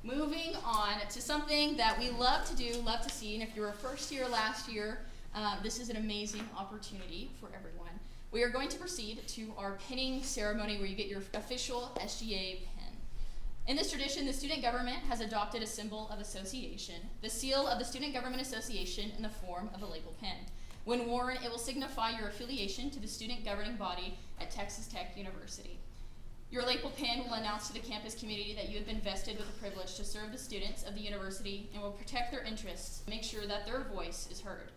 Moving on to something that we love to do, love to see, and if you were first year last year, this is an amazing opportunity for everyone. We are going to proceed to our pinning ceremony where you get your official SGA pin. In this tradition, the student government has adopted a symbol of association, the seal of the Student Government Association in the form of a label pin. When worn, it will signify your affiliation to the student governing body at Texas Tech University. Your label pin will announce to the campus community that you have been vested with the privilege to serve the students of the university and will protect their interests, make sure that their voice is heard.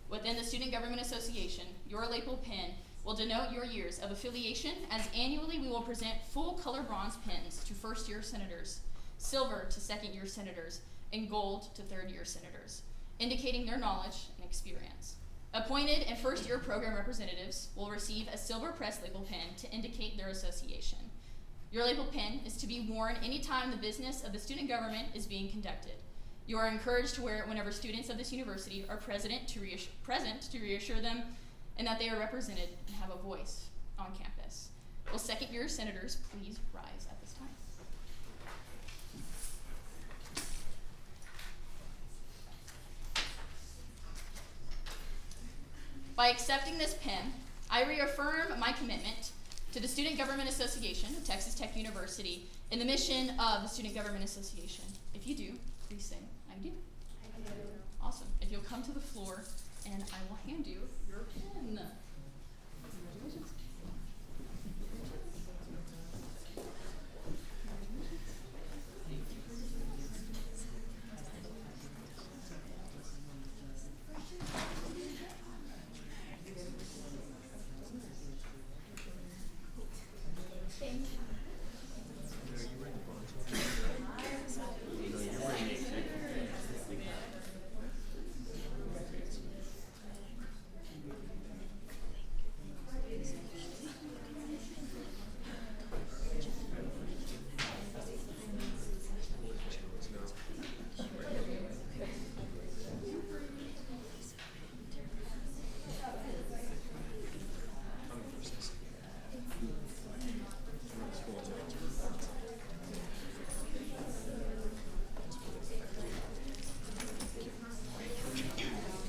Within the Student Government Association, your label pin will denote your years of affiliation, as annually we will present full color bronze pins to first-year senators, silver to second-year senators, and gold to third-year senators, indicating their knowledge and experience. Appointed and first-year program representatives will receive a silver press label pin to indicate their association. Your label pin is to be worn anytime the business of the student government is being conducted. You are encouraged to wear it whenever students of this university are present to reassure them and that they are represented and have a voice on campus. Will second-year senators please rise at this time? By accepting this pin, I reaffirm my commitment to the Student Government Association of Texas Tech University and the mission of the Student Government Association. If you do, please say, I do. I do. Awesome. If you'll come to the floor, and I will hand you your pin. Congratulations.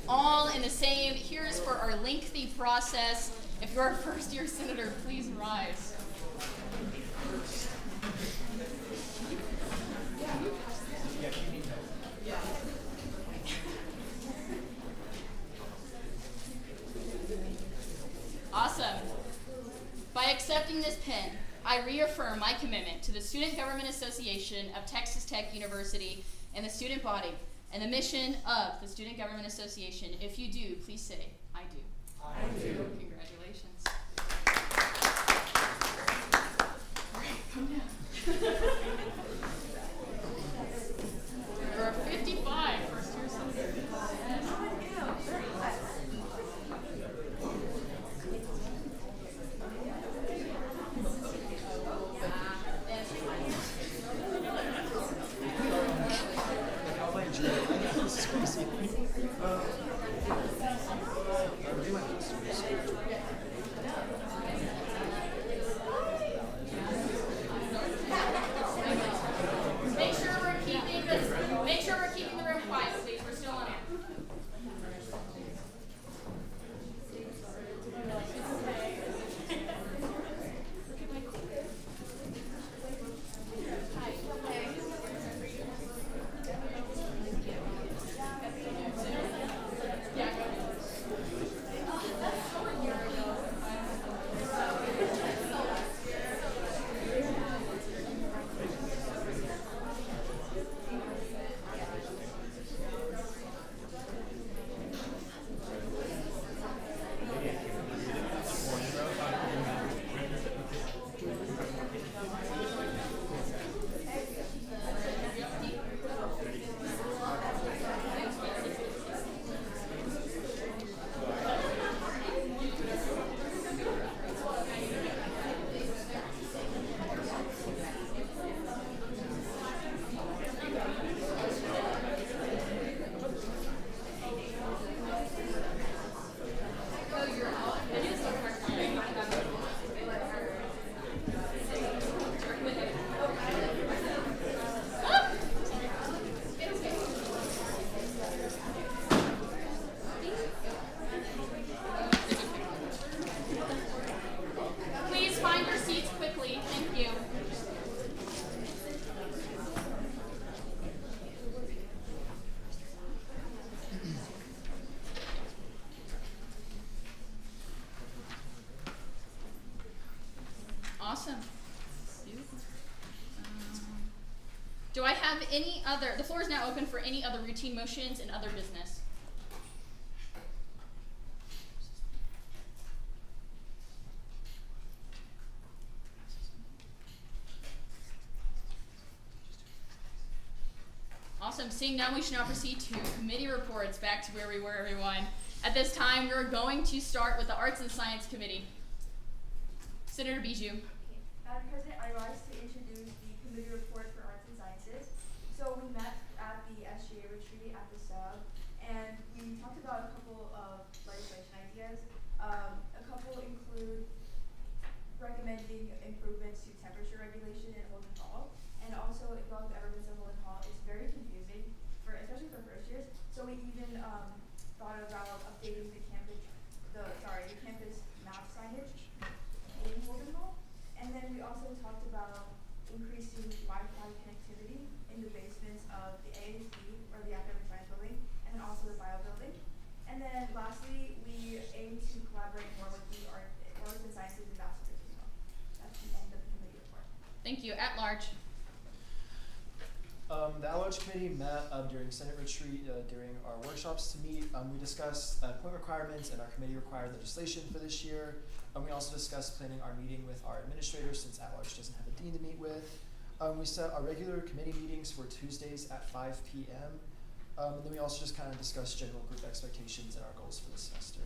All in the same, here's for our lengthy process. If you're a first-year senator, please rise. Awesome. By accepting this pin, I reaffirm my commitment to the Student Government Association of Texas Tech University and the student body and the mission of the Student Government Association. If you do, please say, I do. I do. Congratulations. All right, come down. You're a 55 first-year senator. Awesome. Do I have any other, the floor is now open for any other routine motions and other business. Awesome. Seeing none, we should now proceed to committee reports. Back to where we were, everyone. At this time, we're going to start with the Arts and Science Committee. Senator Bijou. Madam President, I rise to introduce the committee report for Arts and Sciences. So we met at the SGA retreat at the sub, and we talked about a couple of legislation ideas. A couple include recommending improvements to temperature regulation in Holden Hall, and also if y'all have ever been to Holden Hall, it's very confusing, especially for first years. So we even thought about updating the campus map signage in Holden Hall. And then we also talked about increasing Wi-Fi connectivity in the basements of the AAC, or the Academic Science Building, and then also the Bio Building. And then lastly, we aim to collaborate more with the Arts and Sciences ambassadors as well. That's the end of the committee report. Thank you. At large. The at-large committee met during Senate retreat during our workshops to meet. We discussed point requirements and our committee required legislation for this year. We also discussed planning our meeting with our administrators since at-large doesn't have a dean to meet with. We set our regular committee meetings for Tuesdays at 5 p.m. And then we also just kind of discussed general group expectations and our goals for the semester.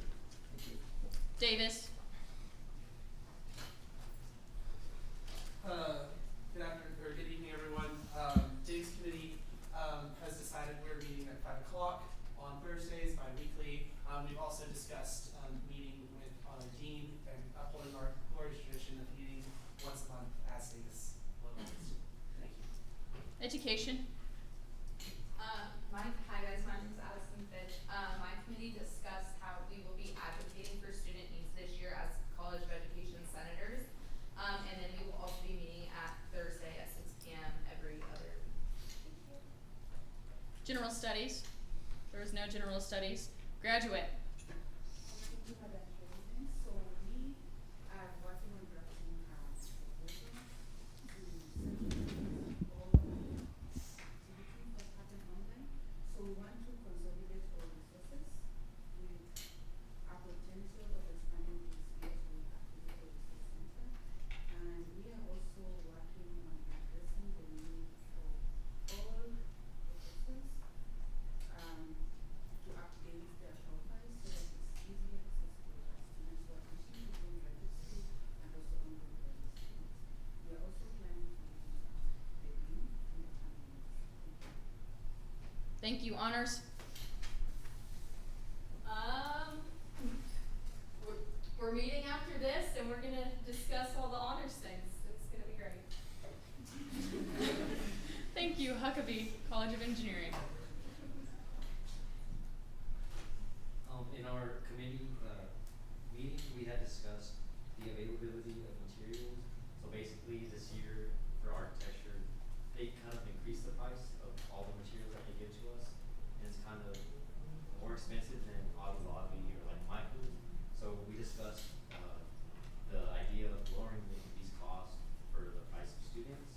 Thank you. Davis. Good afternoon, or good evening, everyone. Dave's committee has decided we're meeting at 5 o'clock on Thursdays bi-weekly. We've also discussed meeting with Dean and upholding our glorious tradition of meeting once a month as status locals. Thank you. Education. Hi guys, my name is Addison Fitch. My committee discussed how we will be advocating for student needs this year as College of Education senators. And then we will also be meeting at Thursday at 6 p.m. every other week. General Studies. There was no General Studies. Graduate. So we are working on drafting a proposal to centralize all of the activities that happen online. So we want to consolidate our resources with a potential of expanding this into activity resource center. And we are also working on addressing the need for all professors to update their profiles so that it's easy accessible to students who are teaching within graduate school and also undergraduate students. We are also planning to the dean in the coming months. Thank you. Honors. We're meeting after this and we're gonna discuss all the honors things. It's gonna be great. Thank you. Huckabee, College of Engineering. In our committee meeting, we had discussed the availability of materials. So basically this year for architecture, they kind of increased the price of all the materials that they give to us. And it's kind of more expensive than Hobby Lobby or like Michael's. So we discussed the idea of lowering these costs for the price of students.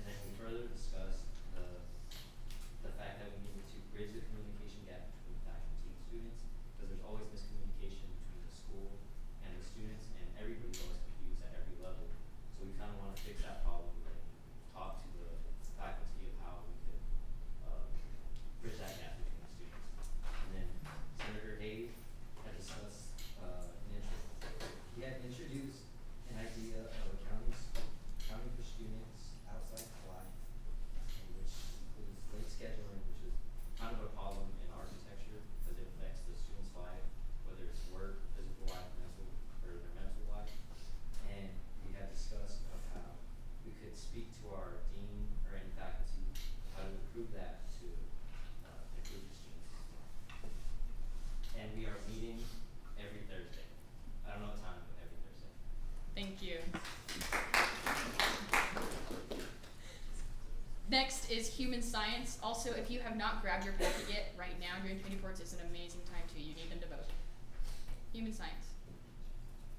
And then we further discussed the fact that we needed to bridge the communication gap between faculty and students, because there's always miscommunication between the school and the students, and everybody's always confused at every level. So we kind of want to fix that problem and talk to the faculty of how we could bridge that gap between the students. And then Senator Hayes had discussed, he had introduced an idea of accounting for students outside class, which includes late scheduling, which is kind of a problem in architecture because it affects the student's life, whether it's work, physical life, mental, or their mental life. And we had discussed of how we could speak to our dean or any faculty how to improve that to improve the students. And we are meeting every Thursday. I don't know the time, but every Thursday. Thank you. Next is Human Science. Also, if you have not grabbed your packet yet, right now during committee reports is an amazing time too. You need them to vote. Human Science.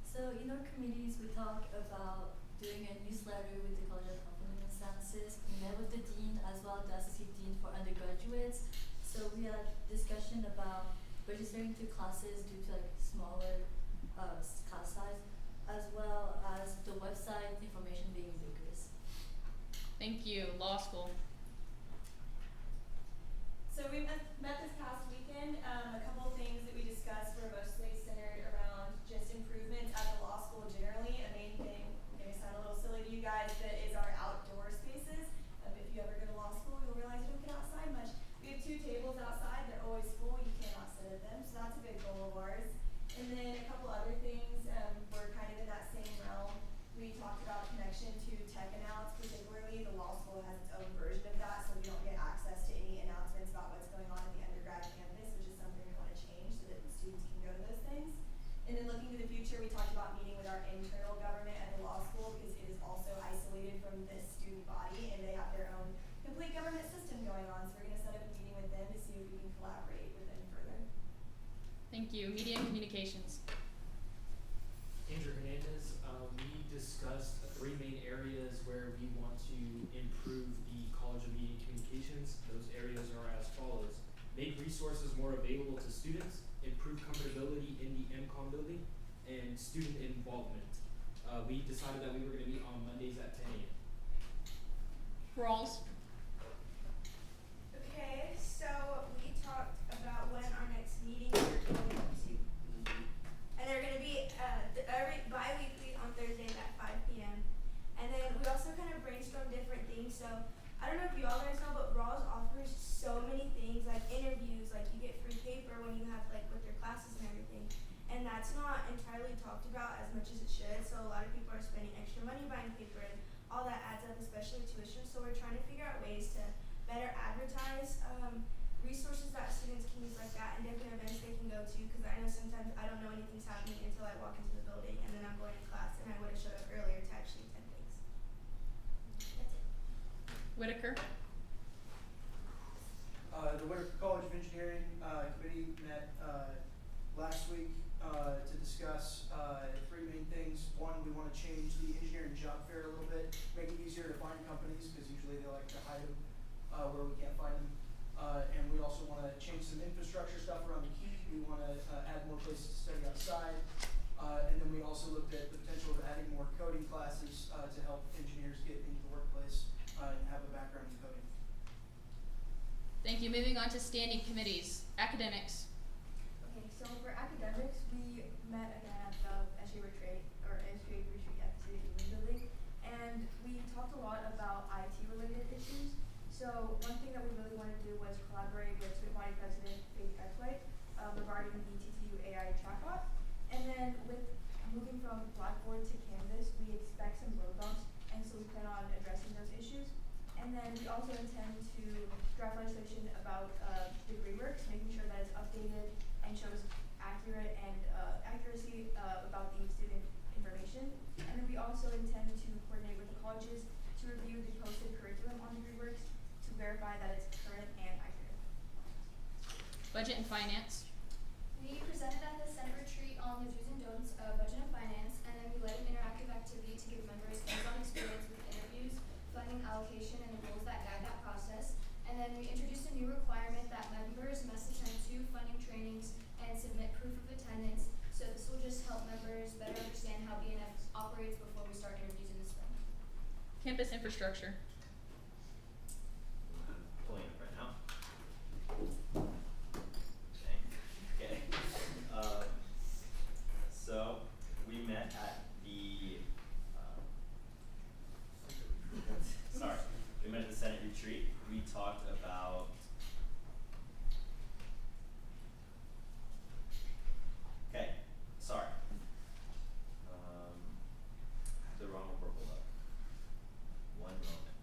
So in our committees, we talk about doing a newsletter with the College of Health and Human Sciences. We met with the dean as well, the associate dean for undergraduates. So we had discussion about registering to classes due to like smaller class size, as well as the website information being ubiquitous. Thank you. Law school. So we met this past weekend. A couple of things that we discussed were mostly centered around just improvements at the law school generally. A main thing, maybe sound a little silly to you guys, that is our outdoor spaces. If you ever go to law school, you'll realize you don't get outside much. We have 2 tables outside. They're always full. You cannot sit at them. So that's a big goal of ours. And then a couple other things were kind of in that same realm. We talked about connection to tech announcements, particularly the law school has its own version of that, so we don't get access to any announcements about what's going on in the undergrad campus, which is something we want to change so that the students can go to those things. And then looking to the future, we talked about meeting with our internal government at the law school because it is also isolated from this student body and they have their own complete government system going on. So we're going to set up a meeting with them to see if we can collaborate with them further. Thank you. Media and communications. Andrew Hernandez, we discussed 3 main areas where we want to improve the College of Media and Communications. Those areas are as follows: make resources more available to students, improve comfortability in the MCOM building, and student involvement. We decided that we were going to meet on Mondays at 10 a.m. Rawls. Okay, so we talked about when our next meetings are going to be. And they're going to be every bi-weekly on Thursdays at 5 p.m. And then we also kind of brainstorm different things. So I don't know if you all guys know, but Rawls offers so many things, like interviews, like you get free paper when you have like with your classes and everything. And that's not entirely talked about as much as it should. So a lot of people are spending extra money buying paper and all that adds up, especially tuition. So we're trying to figure out ways to better advertise resources that students can use like that and different events they can go to, because I know sometimes I don't know anything's happening until I walk into the building and then I'm going to class and I would have showed up earlier to actually attend things. That's it. Whitaker. The Whitaker College of Engineering committee met last week to discuss 3 main things. One, we want to change the engineering job fair a little bit, make it easier to find companies because usually they like to hide them where we can't find them. And we also want to change some infrastructure stuff around the key. We want to add more places to study outside. And then we also looked at the potential of adding more coding classes to help engineers get into the workplace and have a background in coding. Thank you. Moving on to standing committees. Academics. Okay, so for academics, we met again at the SGA retreat at the City Union Building, and we talked a lot about IT related issues. So one thing that we really wanted to do was collaborate with Student Body President Faith Earthwhite regarding the TTU AI chatbot. And then with moving from Blackboard to Canvas, we expect some road bumps, and so we plan on addressing those issues. And then we also intend to draft legislation about degree works, making sure that it's updated and shows accurate and accuracy about the student information. And then we also intend to coordinate with the colleges to review the posted curriculum on degree works to verify that it's current and accurate. Budget and finance. We presented at the Senate retreat on the do's and don'ts of budget and finance, and then we led an interactive activity to give members hands-on experience with interviews, funding allocation, and the rules that guide that process. And then we introduced a new requirement that members must attend 2 funding trainings and submit proof of attendance. So this will just help members better understand how BNF operates before we start interviews in the spring. Campus infrastructure. I'm pulling it right now. Okay. So we met at the we met at the Senate retreat. We talked about the wrong purple up. One moment.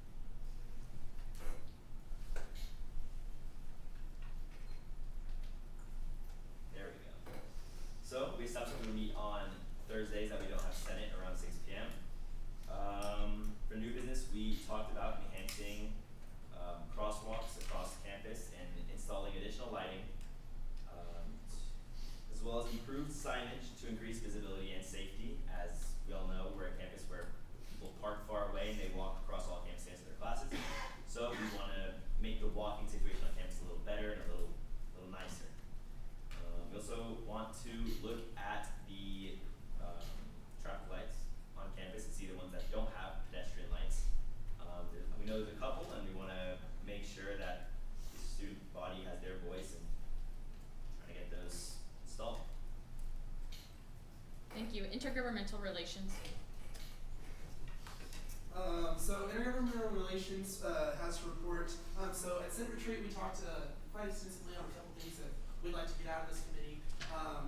Intergovernmental relations. So intergovernmental relations has to report. So at Senate Retreat, we talked quite extensively on a couple things that we'd like to get out of this committee.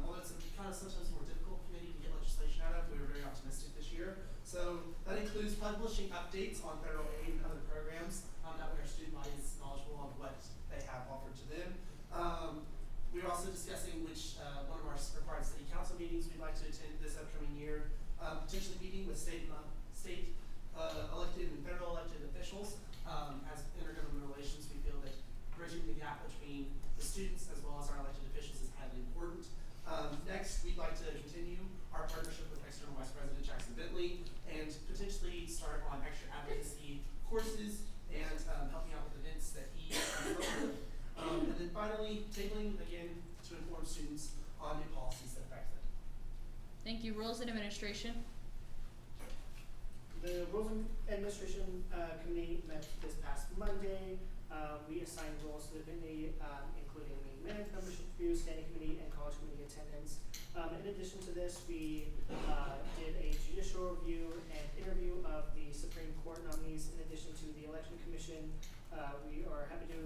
Although it's a kind of sometimes more difficult committee to get legislation out of, we were very optimistic this year. So that includes publishing updates on federal aid and other programs. That way our student body is knowledgeable on what they have offered to them. We're also discussing which one of our required city council meetings we'd like to attend this upcoming year. Potentially meeting with state elected and federal elected officials. As intergovernmental relations, we feel that bridging the gap between the students as well as our elected officials is highly important. Next, we'd like to continue our partnership with External Vice President Jackson Bentley and potentially start on extra advocacy courses and helping out with events that he comes up with. And then finally, tabling again to inform students on new policies that affect them. Thank you. Rules and administration. The Rules and Administration Committee met this past Monday. We assigned roles to the committee, including meeting minutes, membership review, standing committee, and college committee attendance. In addition to this, we did a judicial review and interview of the Supreme Court nominees. In addition to the Election Commission, we are happy to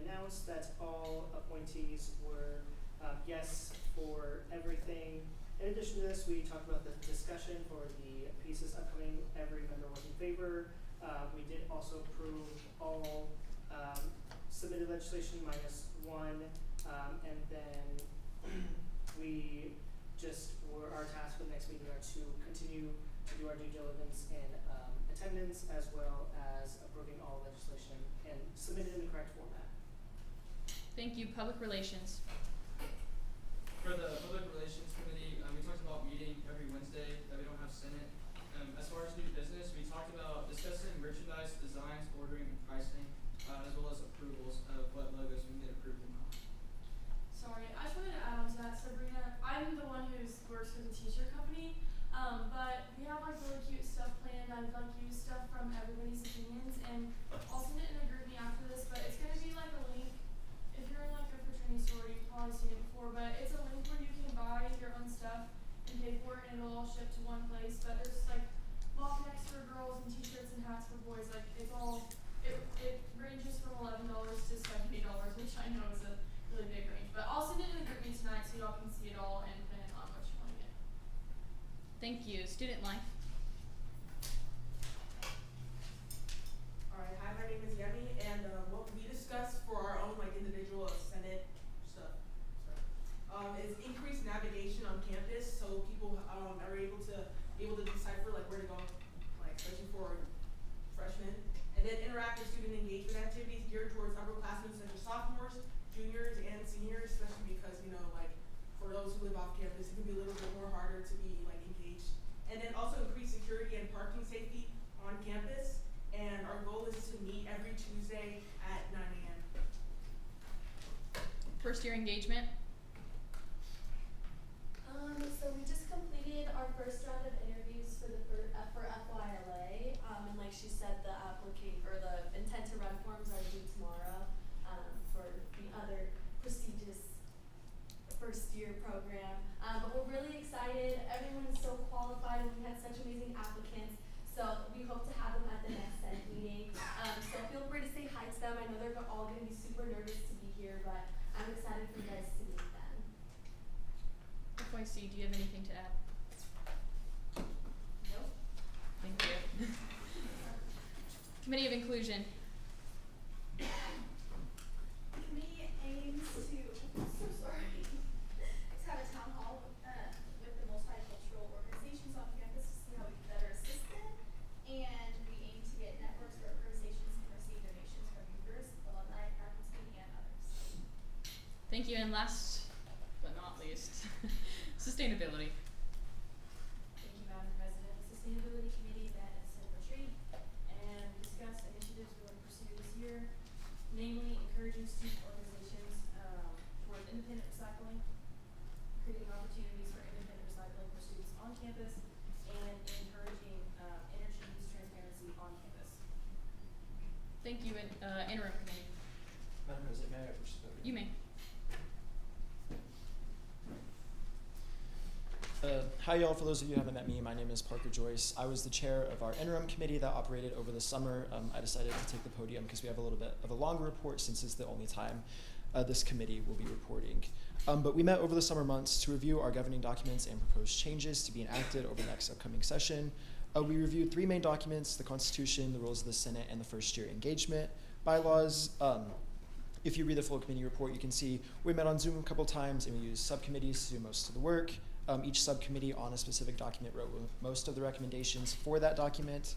announce that all appointees were yes for everything. In addition to this, we talked about the discussion for the pieces upcoming. Every member was in favor. We did also approve all submitted legislation minus one, and then we just our task for the next meeting are to continue to do our due diligence and attendance, as well as approving all legislation and submit it in the correct format. Thank you. Public relations. For the Public Relations Committee, we talked about meeting every Wednesday that we don't have Senate. As far as new business, we talked about discussing merchandise designs, ordering, and pricing, as well as approvals of what logos we can get approved and not. Sorry, I just wanted to add on to that, Sabrina. I'm the one who works for the t-shirt company, but we have like really cute stuff planned. I've like used stuff from everybody's opinions, and I'll send it in a group me after this, but it's gonna be like a link. If you're in like a fraternity store, you've probably seen it before, but it's a link where you can buy your own stuff and pay for it, and it'll all ship to one place. But there's like mock necks for girls and t-shirts and hats for boys. Like it's all, it ranges from $11 to $70, which I know is a really big range. But I'll send it in the group me tonight so y'all can see it all and plan on what you want to get. Thank you. Student life. Alright, hi, my name is Yemi, and what we discussed for our own like individual Senate stuff is increased navigation on campus, so people are able to decipher like where to go, like especially for freshmen, and then interactive student engagement activities geared towards upperclassmen such as sophomores, juniors, and seniors, especially because like for those who live off campus, it can be a little bit more harder to be like engaged, and then also increase security and parking safety on campus. And our goal is to meet every Tuesday at 9 a.m. First year engagement. So we just completed our first round of interviews for FYLA, and like she said, the intent to run forms are due tomorrow for the other prestigious first year program. But we're really excited. Everyone is so qualified, and we had such amazing applicants. So we hope to have them at the next Senate meeting. So feel free to say hi to them. I know they're all going to be super nervous to be here, but I'm excited for you guys to meet them. FYC, do you have anything to add? Nope. Thank you. Committee of Inclusion. The committee aims to, have a town hall with the multicultural organizations on campus to see how we can better assist them. And we aim to get networks where organizations can receive donations from users, alumni, faculty, and others. Thank you. And last but not least, sustainability. Thank you, Madam President. The Sustainability Committee met at Senate Retreat and discussed initiatives we want to pursue this year, namely encouraging student organizations towards independent recycling, creating opportunities for independent recycling for students on campus, and encouraging energy use transparency on campus. Thank you. And interim committee. Madam President, may I approach the podium? You may. Hi y'all, for those of you who haven't met me, my name is Parker Joyce. I was the chair of our interim committee that operated over the summer. I decided to take the podium because we have a little bit of a longer report since it's the only time this committee will be reporting. But we met over the summer months to review our governing documents and propose changes to be enacted over the next upcoming session. We reviewed 3 main documents: the Constitution, the rules of the Senate, and the first year engagement bylaws. If you read the full committee report, you can see we met on Zoom a couple times and we used subcommittees to do most of the work. Each subcommittee on a specific document wrote most of the recommendations for that document.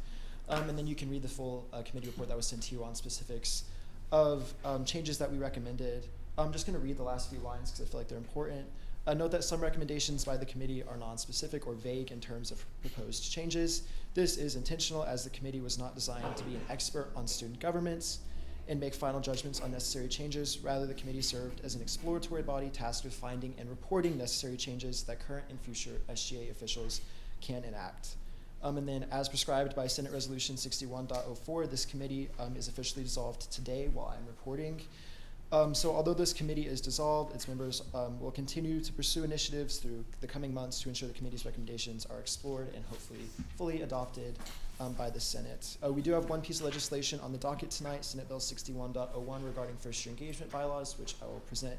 And then you can read the full committee report that was sent to you on specifics of changes that we recommended. I'm just going to read the last few lines because I feel like they're important. Note that some recommendations by the committee are non-specific or vague in terms of proposed changes. This is intentional, as the committee was not designed to be an expert on student governments and make final judgments on necessary changes. Rather, the committee served as an exploratory body tasked with finding and reporting necessary changes that current and future SGA officials can enact. And then, as prescribed by Senate Resolution 61.04, this committee is officially dissolved today while I'm reporting. So although this committee is dissolved, its members will continue to pursue initiatives through the coming months to ensure the committee's recommendations are explored and hopefully fully adopted by the Senate. We do have one piece of legislation on the docket tonight, Senate Bill 61.01, regarding first year engagement bylaws, which I will present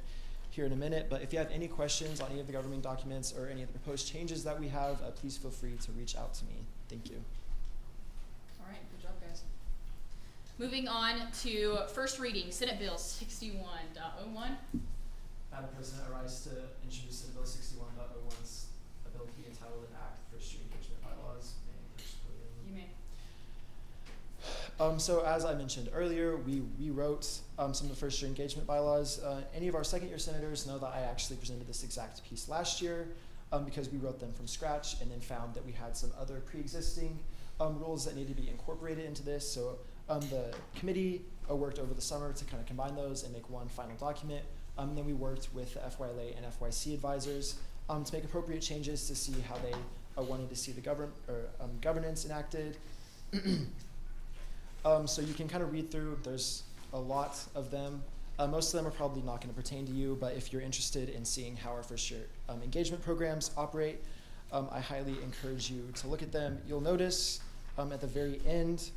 here in a minute. But if you have any questions on any of the governing documents or any of the proposed changes that we have, please feel free to reach out to me. Thank you. All right, good job, guys. Moving on to first reading, Senate Bill 61.01. Madam President, I rise to introduce Senate Bill 61.01's a bill to be entitled an Act First Year Engagement Bylaws. You may. So as I mentioned earlier, we rewrote some of the first year engagement bylaws. Any of our second year senators know that I actually presented this exact piece last year because we wrote them from scratch and then found that we had some other pre-existing rules that needed to be incorporated into this. So the committee worked over the summer to kind of combine those and make one final document. And then we worked with the FYLA and FYC advisors to make appropriate changes to see how they wanted to see the governance enacted. So you can kind of read through. There's a lot of them. Most of them are probably not going to pertain to you, but if you're interested in seeing how our first year engagement programs operate, I highly encourage you to look at them. You'll notice at the very end,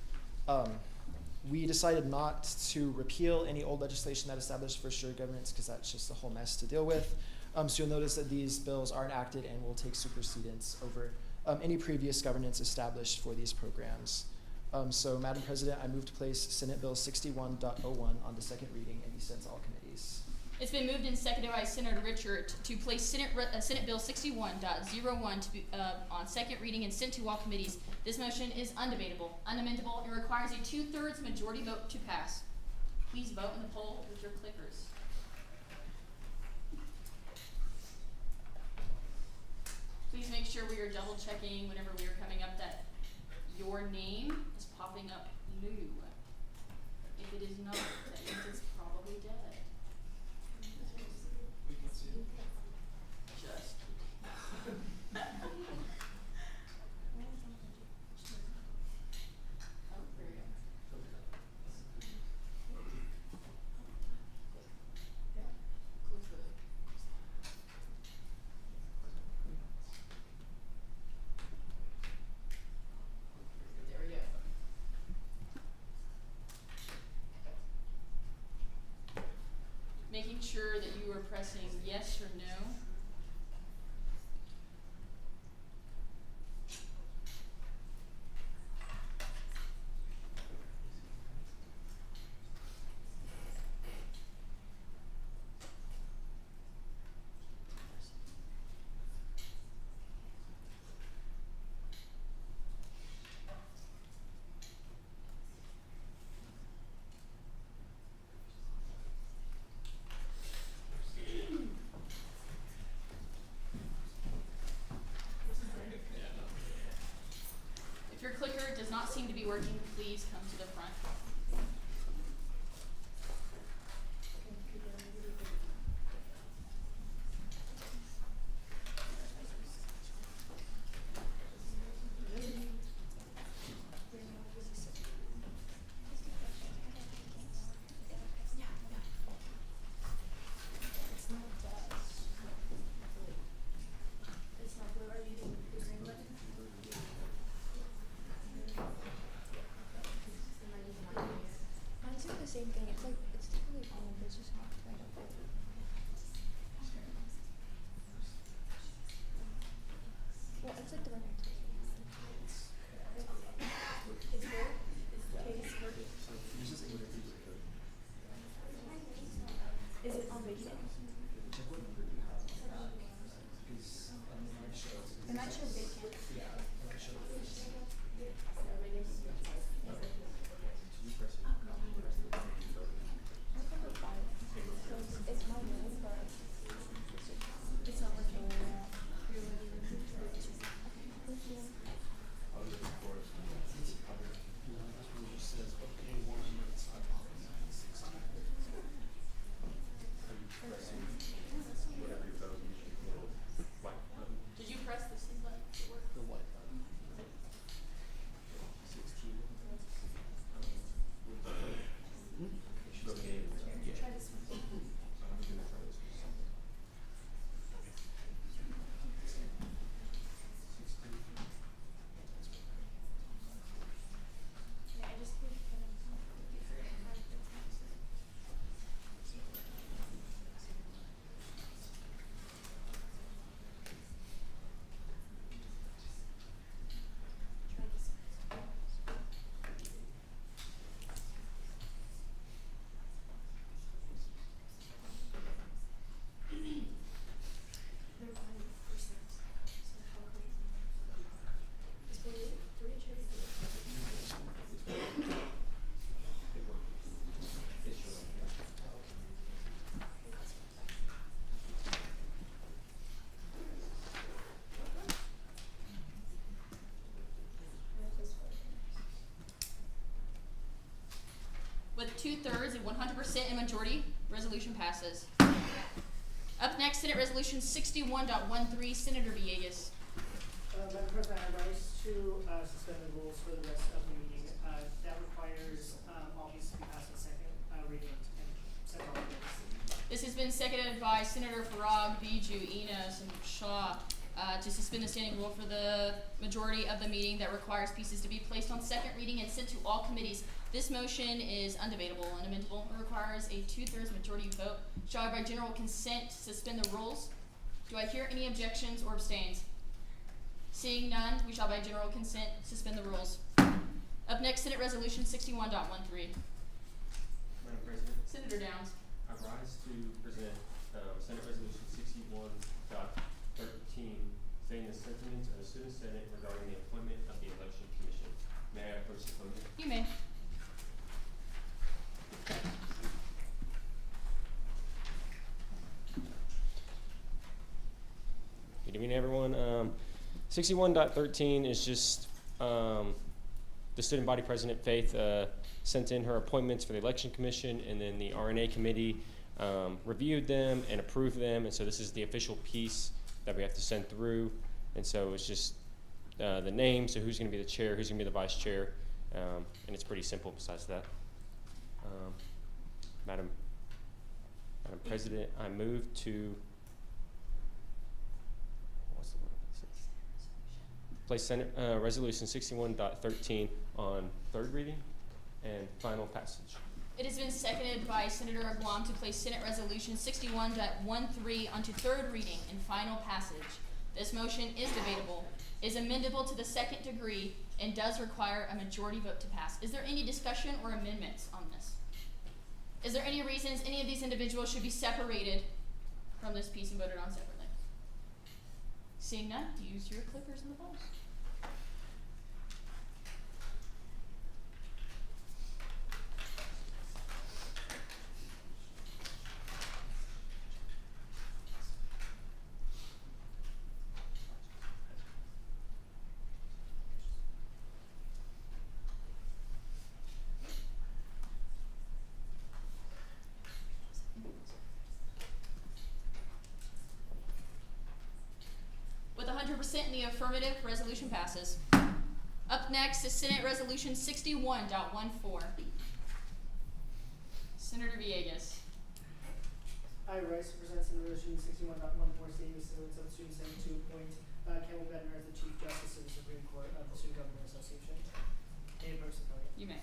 we decided not to repeal any old legislation that established first year governance because that's just a whole mess to deal with. So you'll notice that these bills are enacted and will take supersedence over any previous governance established for these programs. So Madam President, I move to place Senate Bill 61.01 on the second reading and be sent to all committees. It's been moved and seconded by Senator Richard to place Senate Bill 61.01 to be, on second reading and sent to all committees. This motion is undebatable, unamendable, and requires a 2/3 majority vote to pass. Please vote in the poll with your clickers. Please make sure we are double checking whenever we are coming up that your name is popping up blue. If it is not, that means it's probably dead. We can see it. Just oh, there you go. Yeah. Close the there we go. Making sure that you are pressing yes or no. If your clicker does not seem to be working, please come to the front. It's not blue. Are you using with 2/3 and 100% and majority, resolution passes. Up next, Senate Resolution 61.13, Senator Villegas. Madam President, I rise to suspend the rules for the rest of the meeting. That requires all pieces to be passed on second reading and sent on to This has been seconded by Senator Farag, Bijou, Enos, and Shaw to suspend the standing rule for the majority of the meeting that requires pieces to be placed on second reading and sent to all committees. This motion is undebatable and amendable. It requires a 2/3 majority vote. Shall I by general consent suspend the rules? Do I hear any objections or abstains? Seeing none, we shall by general consent suspend the rules. Up next, Senate Resolution 61.13. Madam President, Senator Downs. I rise to present Senate Resolution 61.13, stating the sentiments of the Student Senate regarding the appointment of the Election Commission. May I approach the podium? You may. Good evening, everyone. 61.13 is just the student body president, Faith, sent in her appointments for the Election Commission, and then the RNA committee reviewed them and approved them, and so this is the official piece that we have to send through, and so it's just the name, so who's going to be the chair, who's going to be the vice chair, and it's pretty simple besides that. Madam President, I move to place Senate Resolution 61.13 on third reading and final passage. It has been seconded by Senator Aguam to place Senate Resolution 61.13 onto third reading and final passage. This motion is debatable, is amendable to the second degree, and does require a majority vote to pass. Is there any discussion or amendments on this? Is there any reasons any of these individuals should be separated from this piece and voted on separately? Seeing none, use your clickers and the balls. With 100% in the affirmative, resolution passes. Up next is Senate Resolution 61.14. Senator Villegas. I rise to present Senate Resolution 61.14, stating the sentiments of the Student Senate to appoint Campbell Bednar as the Chief Justice of the Supreme Court of the Student Government Association. May I approach the podium? You may.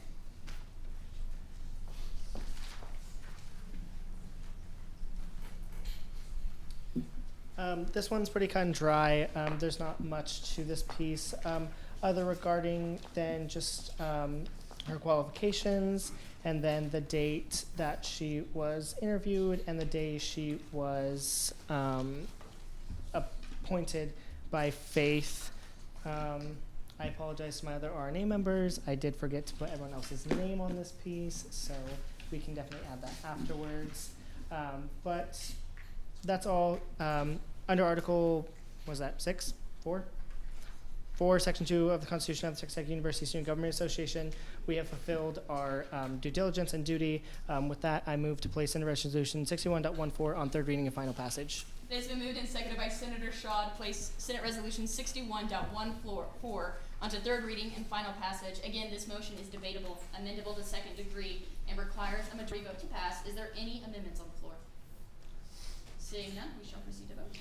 This one's pretty cut and dry. There's not much to this piece other regarding than just her qualifications and then the date that she was interviewed and the day she was appointed by Faith. I apologize to my other RNA members. I did forget to put everyone else's name on this piece, so we can definitely add that afterwards. But that's all. Under Article, what was that, 4, Section 2 of the Constitution of the Texas Tech University Student Government Association, we have fulfilled our due diligence and duty. With that, I move to place Senate Resolution 61.14 on third reading and final passage. It has been moved and seconded by Senator Shaw to place Senate Resolution 61.14 onto third reading and final passage. Again, this motion is debatable, amendable to second degree, and requires a majority vote to pass. Is there any amendments on the floor? Seeing none, we shall proceed to vote.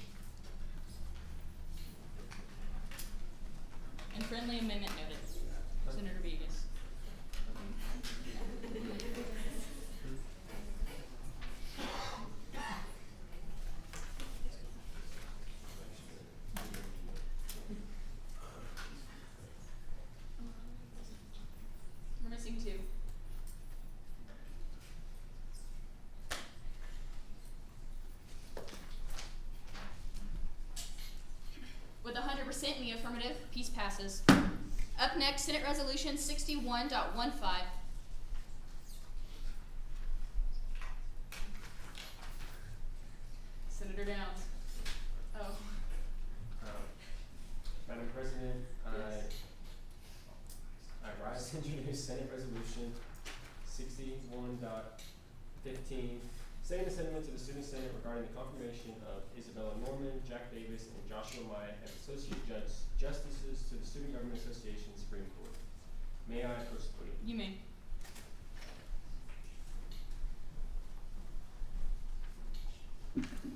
And friendly amendment noted. Senator Villegas. We're missing 2. With 100% in the affirmative, piece passes. Up next, Senate Resolution 61.15. Senator Downs. Oh. Madam President, I rise to introduce Senate Resolution 61.15, setting the sentiments of the Student Senate regarding the confirmation of Isabella Norman, Jack Davis, and Joshua Myatt as Associate Justices to the Student Government Association Supreme Court. May I approach the podium? You may.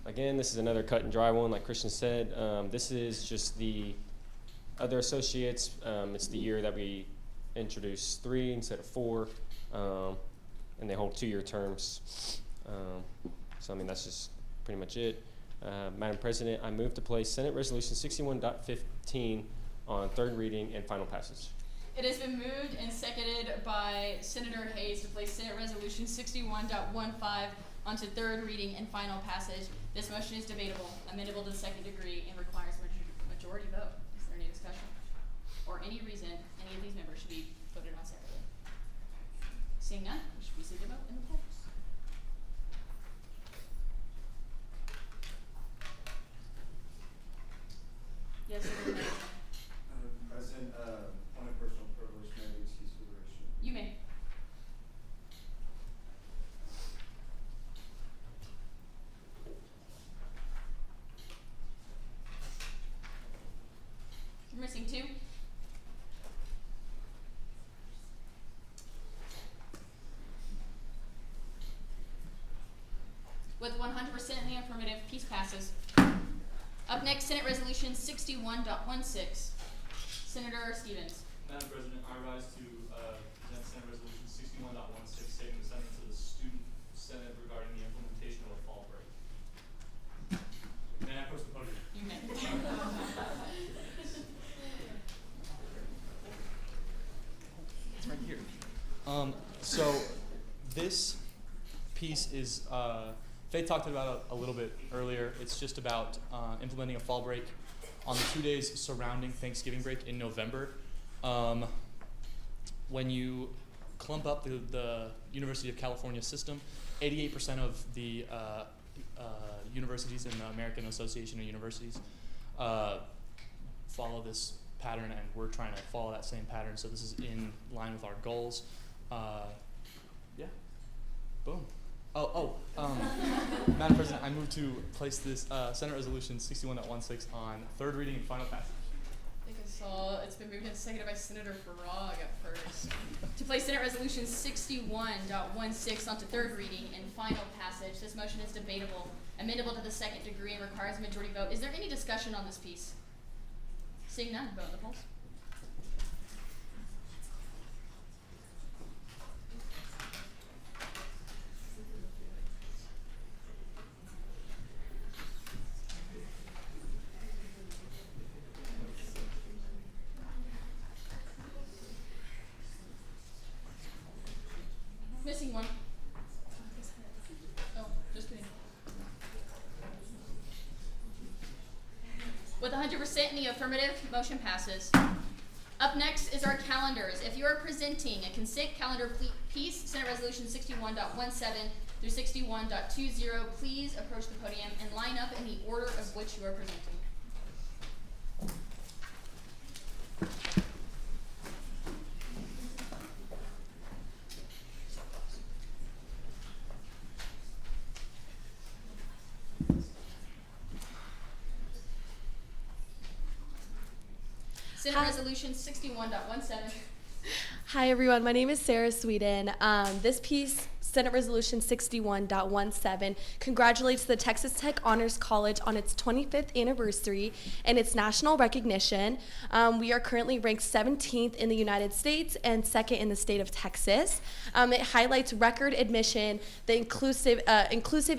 Again, this is another cut and dry one, like Christian said. This is just the other associates. It's the year that we introduced 3 instead of 4, and they hold 2-year terms. So, I mean, that's just pretty much it. Madam President, I move to place Senate Resolution 61.15 on third reading and final passage. It has been moved and seconded by Senator Hayes to place Senate Resolution 61.15 onto third reading and final passage. This motion is debatable, amendable to the second degree, and requires majority vote. Is there any discussion? Or any reason any of these members should be voted on separately? Seeing none, we should proceed to vote in the polls. Yes, sir. President, point of personal privilege, may I excuse deliberation? You may. You're missing 2. With 100% in the affirmative, peace passes. Up next, Senate Resolution 61.16. Senator Stevens. Madam President, I rise to present Senate Resolution 61.16, stating the sentiments of the Student Senate regarding the implementation of a fall break. May I approach the podium? You may. It's right here. So this piece is, Faith talked about it a little bit earlier. It's just about implementing a fall break on the 2 days surrounding Thanksgiving break in November. When you clump up the University of California system, 88% of the universities in the American Association of Universities follow this pattern, and we're trying to follow that same pattern. So this is in line with our goals. Yeah, boom. Madam President, I move to place this Senate Resolution 61.16 on third reading and final passage. I think I saw it's been moved and seconded by Senator Farag at first. To place Senate Resolution 61.16 onto third reading and final passage. This motion is debatable, amendable to the second degree, and requires a majority vote. Is there any discussion on this piece? Seeing none, vote in the polls. Missing 1. Oh, just kidding. With 100% in the affirmative, motion passes. Up next is our calendars. If you are presenting a consent calendar piece, Senate Resolution 61.17 through 61.20, please approach the podium and line up in the order of which you are presenting. Senate Resolution 61.17. Hi everyone, my name is Sarah Sweden. This piece, Senate Resolution 61.17, congratulates the Texas Tech Honors College on its 25th anniversary and its national recognition. We are currently ranked 17th in the United States and 2nd in the state of Texas. It highlights record admission, the inclusive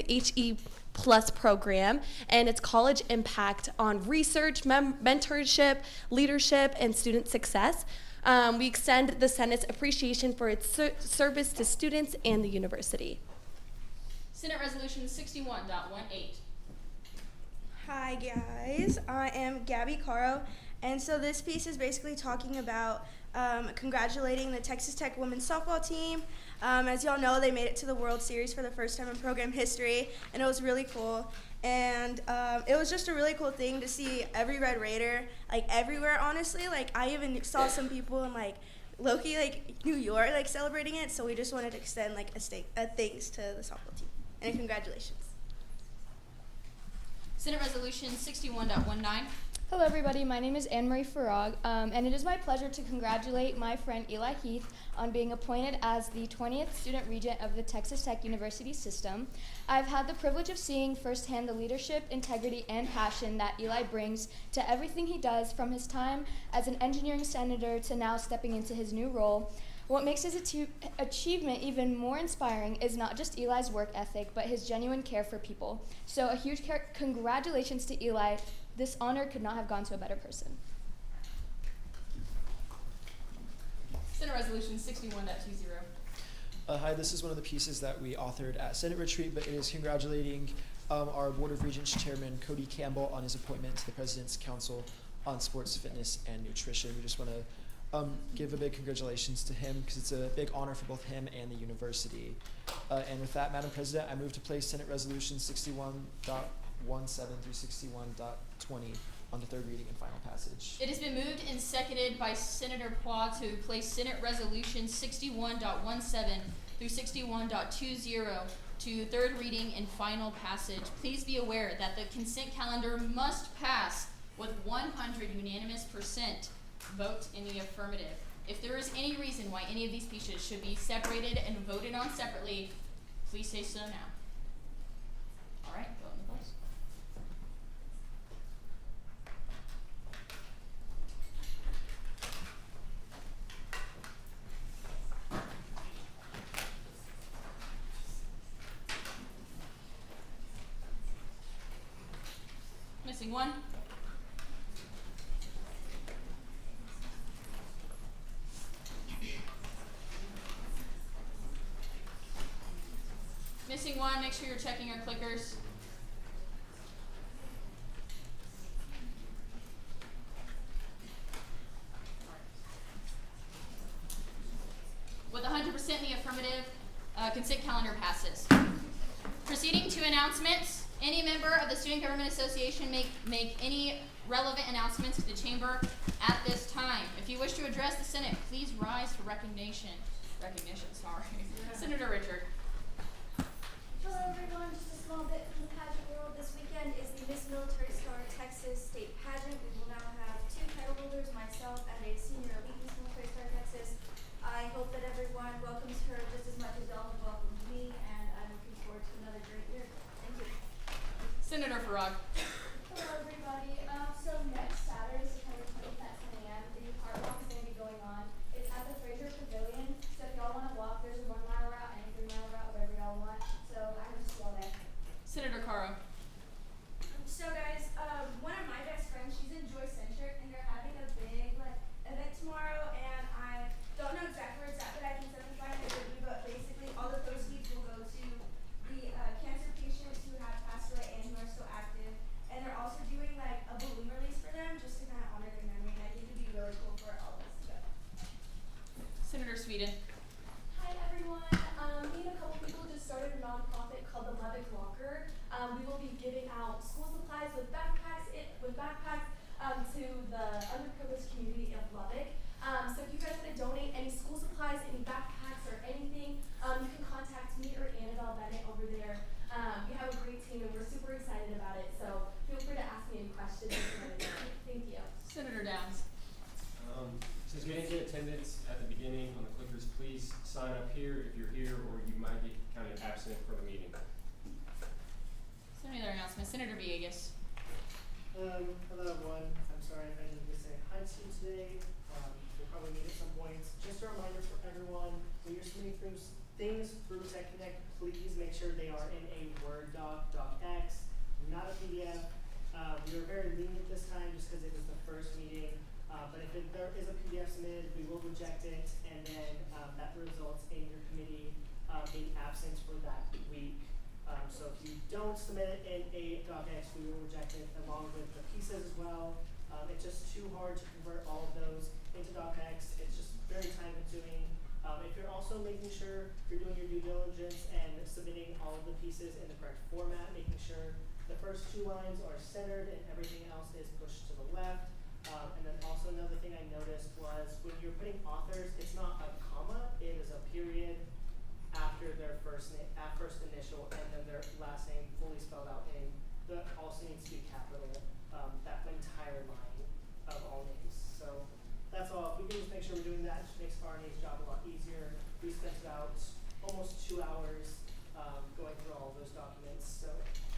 HE Plus program, and its college impact on research, mentorship, leadership, and student success. We extend the Senate's appreciation for its service to students and the university. Senate Resolution 61.18. Hi guys, I am Gabby Caro, and so this piece is basically talking about congratulating the Texas Tech women's softball team. As y'all know, they made it to the World Series for the first time in program history, and it was really cool. And it was just a really cool thing to see every Red Raider, like everywhere, honestly. Like I even saw some people in like low-key like New York like celebrating it, so we just wanted to extend like a thanks to the softball team and congratulations. Senate Resolution 61.19. Hello everybody, my name is Anne-Marie Farag, and it is my pleasure to congratulate my friend Eli Heath on being appointed as the 20th Student Regent of the Texas Tech University System. I've had the privilege of seeing firsthand the leadership, integrity, and passion that Eli brings to everything he does, from his time as an engineering senator to now stepping into his new role. What makes his achievement even more inspiring is not just Eli's work ethic, but his genuine care for people. So a huge congratulations to Eli. This honor could not have gone to a better person. Senate Resolution 61.20. Hi, this is one of the pieces that we authored at Senate Retreat, but it is congratulating our Board of Regents Chairman Cody Campbell on his appointment to the President's Council on Sports, Fitness, and Nutrition. We just want to give a big congratulations to him because it's a big honor for both him and the university. And with that, Madam President, I move to place Senate Resolution 61.17 through 61.20 on the third reading and final passage. It has been moved and seconded by Senator Pua to place Senate Resolution 61.17 through 61.20 to third reading and final passage. Please be aware that the consent calendar must pass with 100 unanimous % vote in the affirmative. If there is any reason why any of these pieces should be separated and voted on separately, please say so now. All right, vote in the polls. Missing one. Missing one, make sure you're checking your clickers. With 100% in the affirmative, consent calendar passes. Proceeding to announcements, any member of the Student Government Association make any relevant announcements to the chamber at this time. If you wish to address the Senate, please rise for recognition. Senator Richard. Hello everyone, just a small bit from the pageant world. This weekend is the Miss Military Star Texas State Pageant. We will now have 2 title holders, myself and a senior elite Miss Military Star Texas. I hope that everyone welcomes her just as much as y'all have welcomed me, and I'm looking forward to another great year. Thank you. Senator Farag. Hello everybody. So next Saturday, September 20th at 10 a.m., the art walk is going to be going on. It's at the Fraser Pavilion. So if y'all want to walk, there's a 1 mile route and a 3 mile route, whatever y'all want. So I hope to see y'all there. Senator Caro. So guys, one of my best friends, she's in Joy Centric, and they're having a big event tomorrow, and I don't know exactly where it's at, but I can certainly find it with you. But basically, all the proceeds will go to the cancer patients who have passed away and who are still active, and they're also doing like a balloon release for them just to kind of honor their memory, and I think it'd be really cool for all of us to go. Senator Sweden. Hi everyone. Me and a couple people just started a nonprofit called the Lubbock Locker. We will be giving out school supplies with backpacks to the underprivileged community of Lubbock. So if you guys want to donate any school supplies, any backpacks, or anything, you can contact me or Annabelle Bennett over there. We have a great team and we're super excited about it. So feel free to ask me any questions. Thank you. Senator Downs. Since we didn't get attendance at the beginning on the clickers, please sign up here if you're here, or you might get counted absent for the meeting. Is there any other announcements? Senator Villegas. Hello everyone. I'm sorry if I didn't get to say hi to you today. We'll probably meet at some point. Just a reminder for everyone, when you're submitting through things through Tech Connect, please make sure they are in a Word doc, docx, not a PDF. We were very lenient this time just because it was the first meeting. But if there is a PDF submitted, we will reject it, and then that results in your committee being absent for that week. So if you don't submit it in a docx, we will reject it along with the pieces as well. It's just too hard to convert all of those into docx. It's just very time consuming. If you're also making sure you're doing your due diligence and submitting all of the pieces in the correct format, making sure the first 2 lines are centered and everything else is pushed to the left. And then also another thing I noticed was when you're putting authors, it's not a comma, it is a period after their first initial and then their last name fully spelled out in the also needs to be capital, that entire line of all names. So that's all. If we can just make sure we're doing that, it just makes RNA's job a lot easier. We spent about almost 2 hours going through all of those documents, so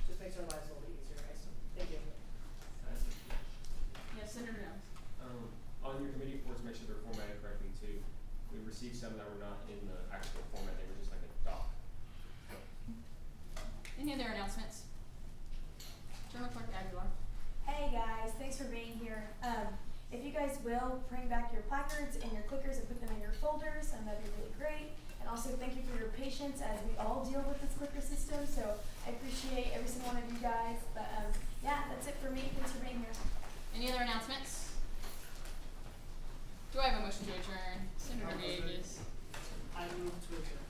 just makes our lives a little bit easier, guys. Thank you. Yes, Senator Jones. On your committee reports, make sure they're formatted correctly too. We received some that were not in the actual format, they were just like a doc. Any other announcements? Journal Clerk Aguilar. Hey guys, thanks for being here. If you guys will, bring back your placards and your clickers and put them in your folders, and that'd be really great. And also thank you for your patience as we all deal with this clicker system, so I appreciate every single one of you guys. But yeah, that's it for me. Thanks for being here. Any other announcements? Do I have a motion to adjourn? Senator Villegas. I move to adjourn.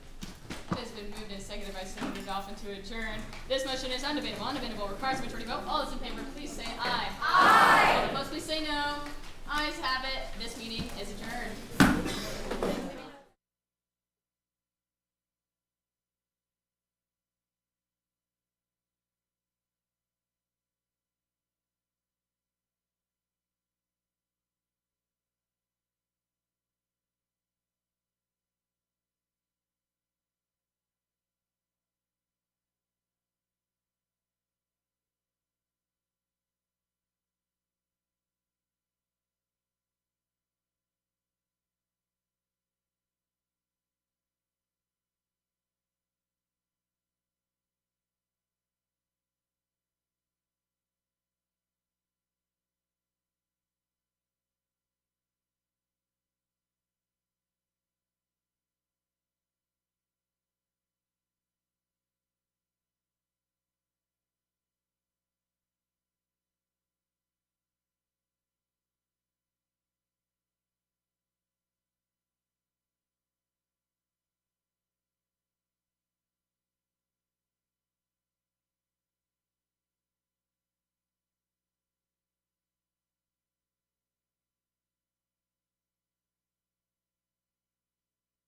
It has been moved and seconded by Senator Dolphin to adjourn. This motion is undebatable. Undebatable requires a majority vote. All those in favor, please say aye. Aye. All opposed, please say no. Ayes have it. This meeting is adjourned.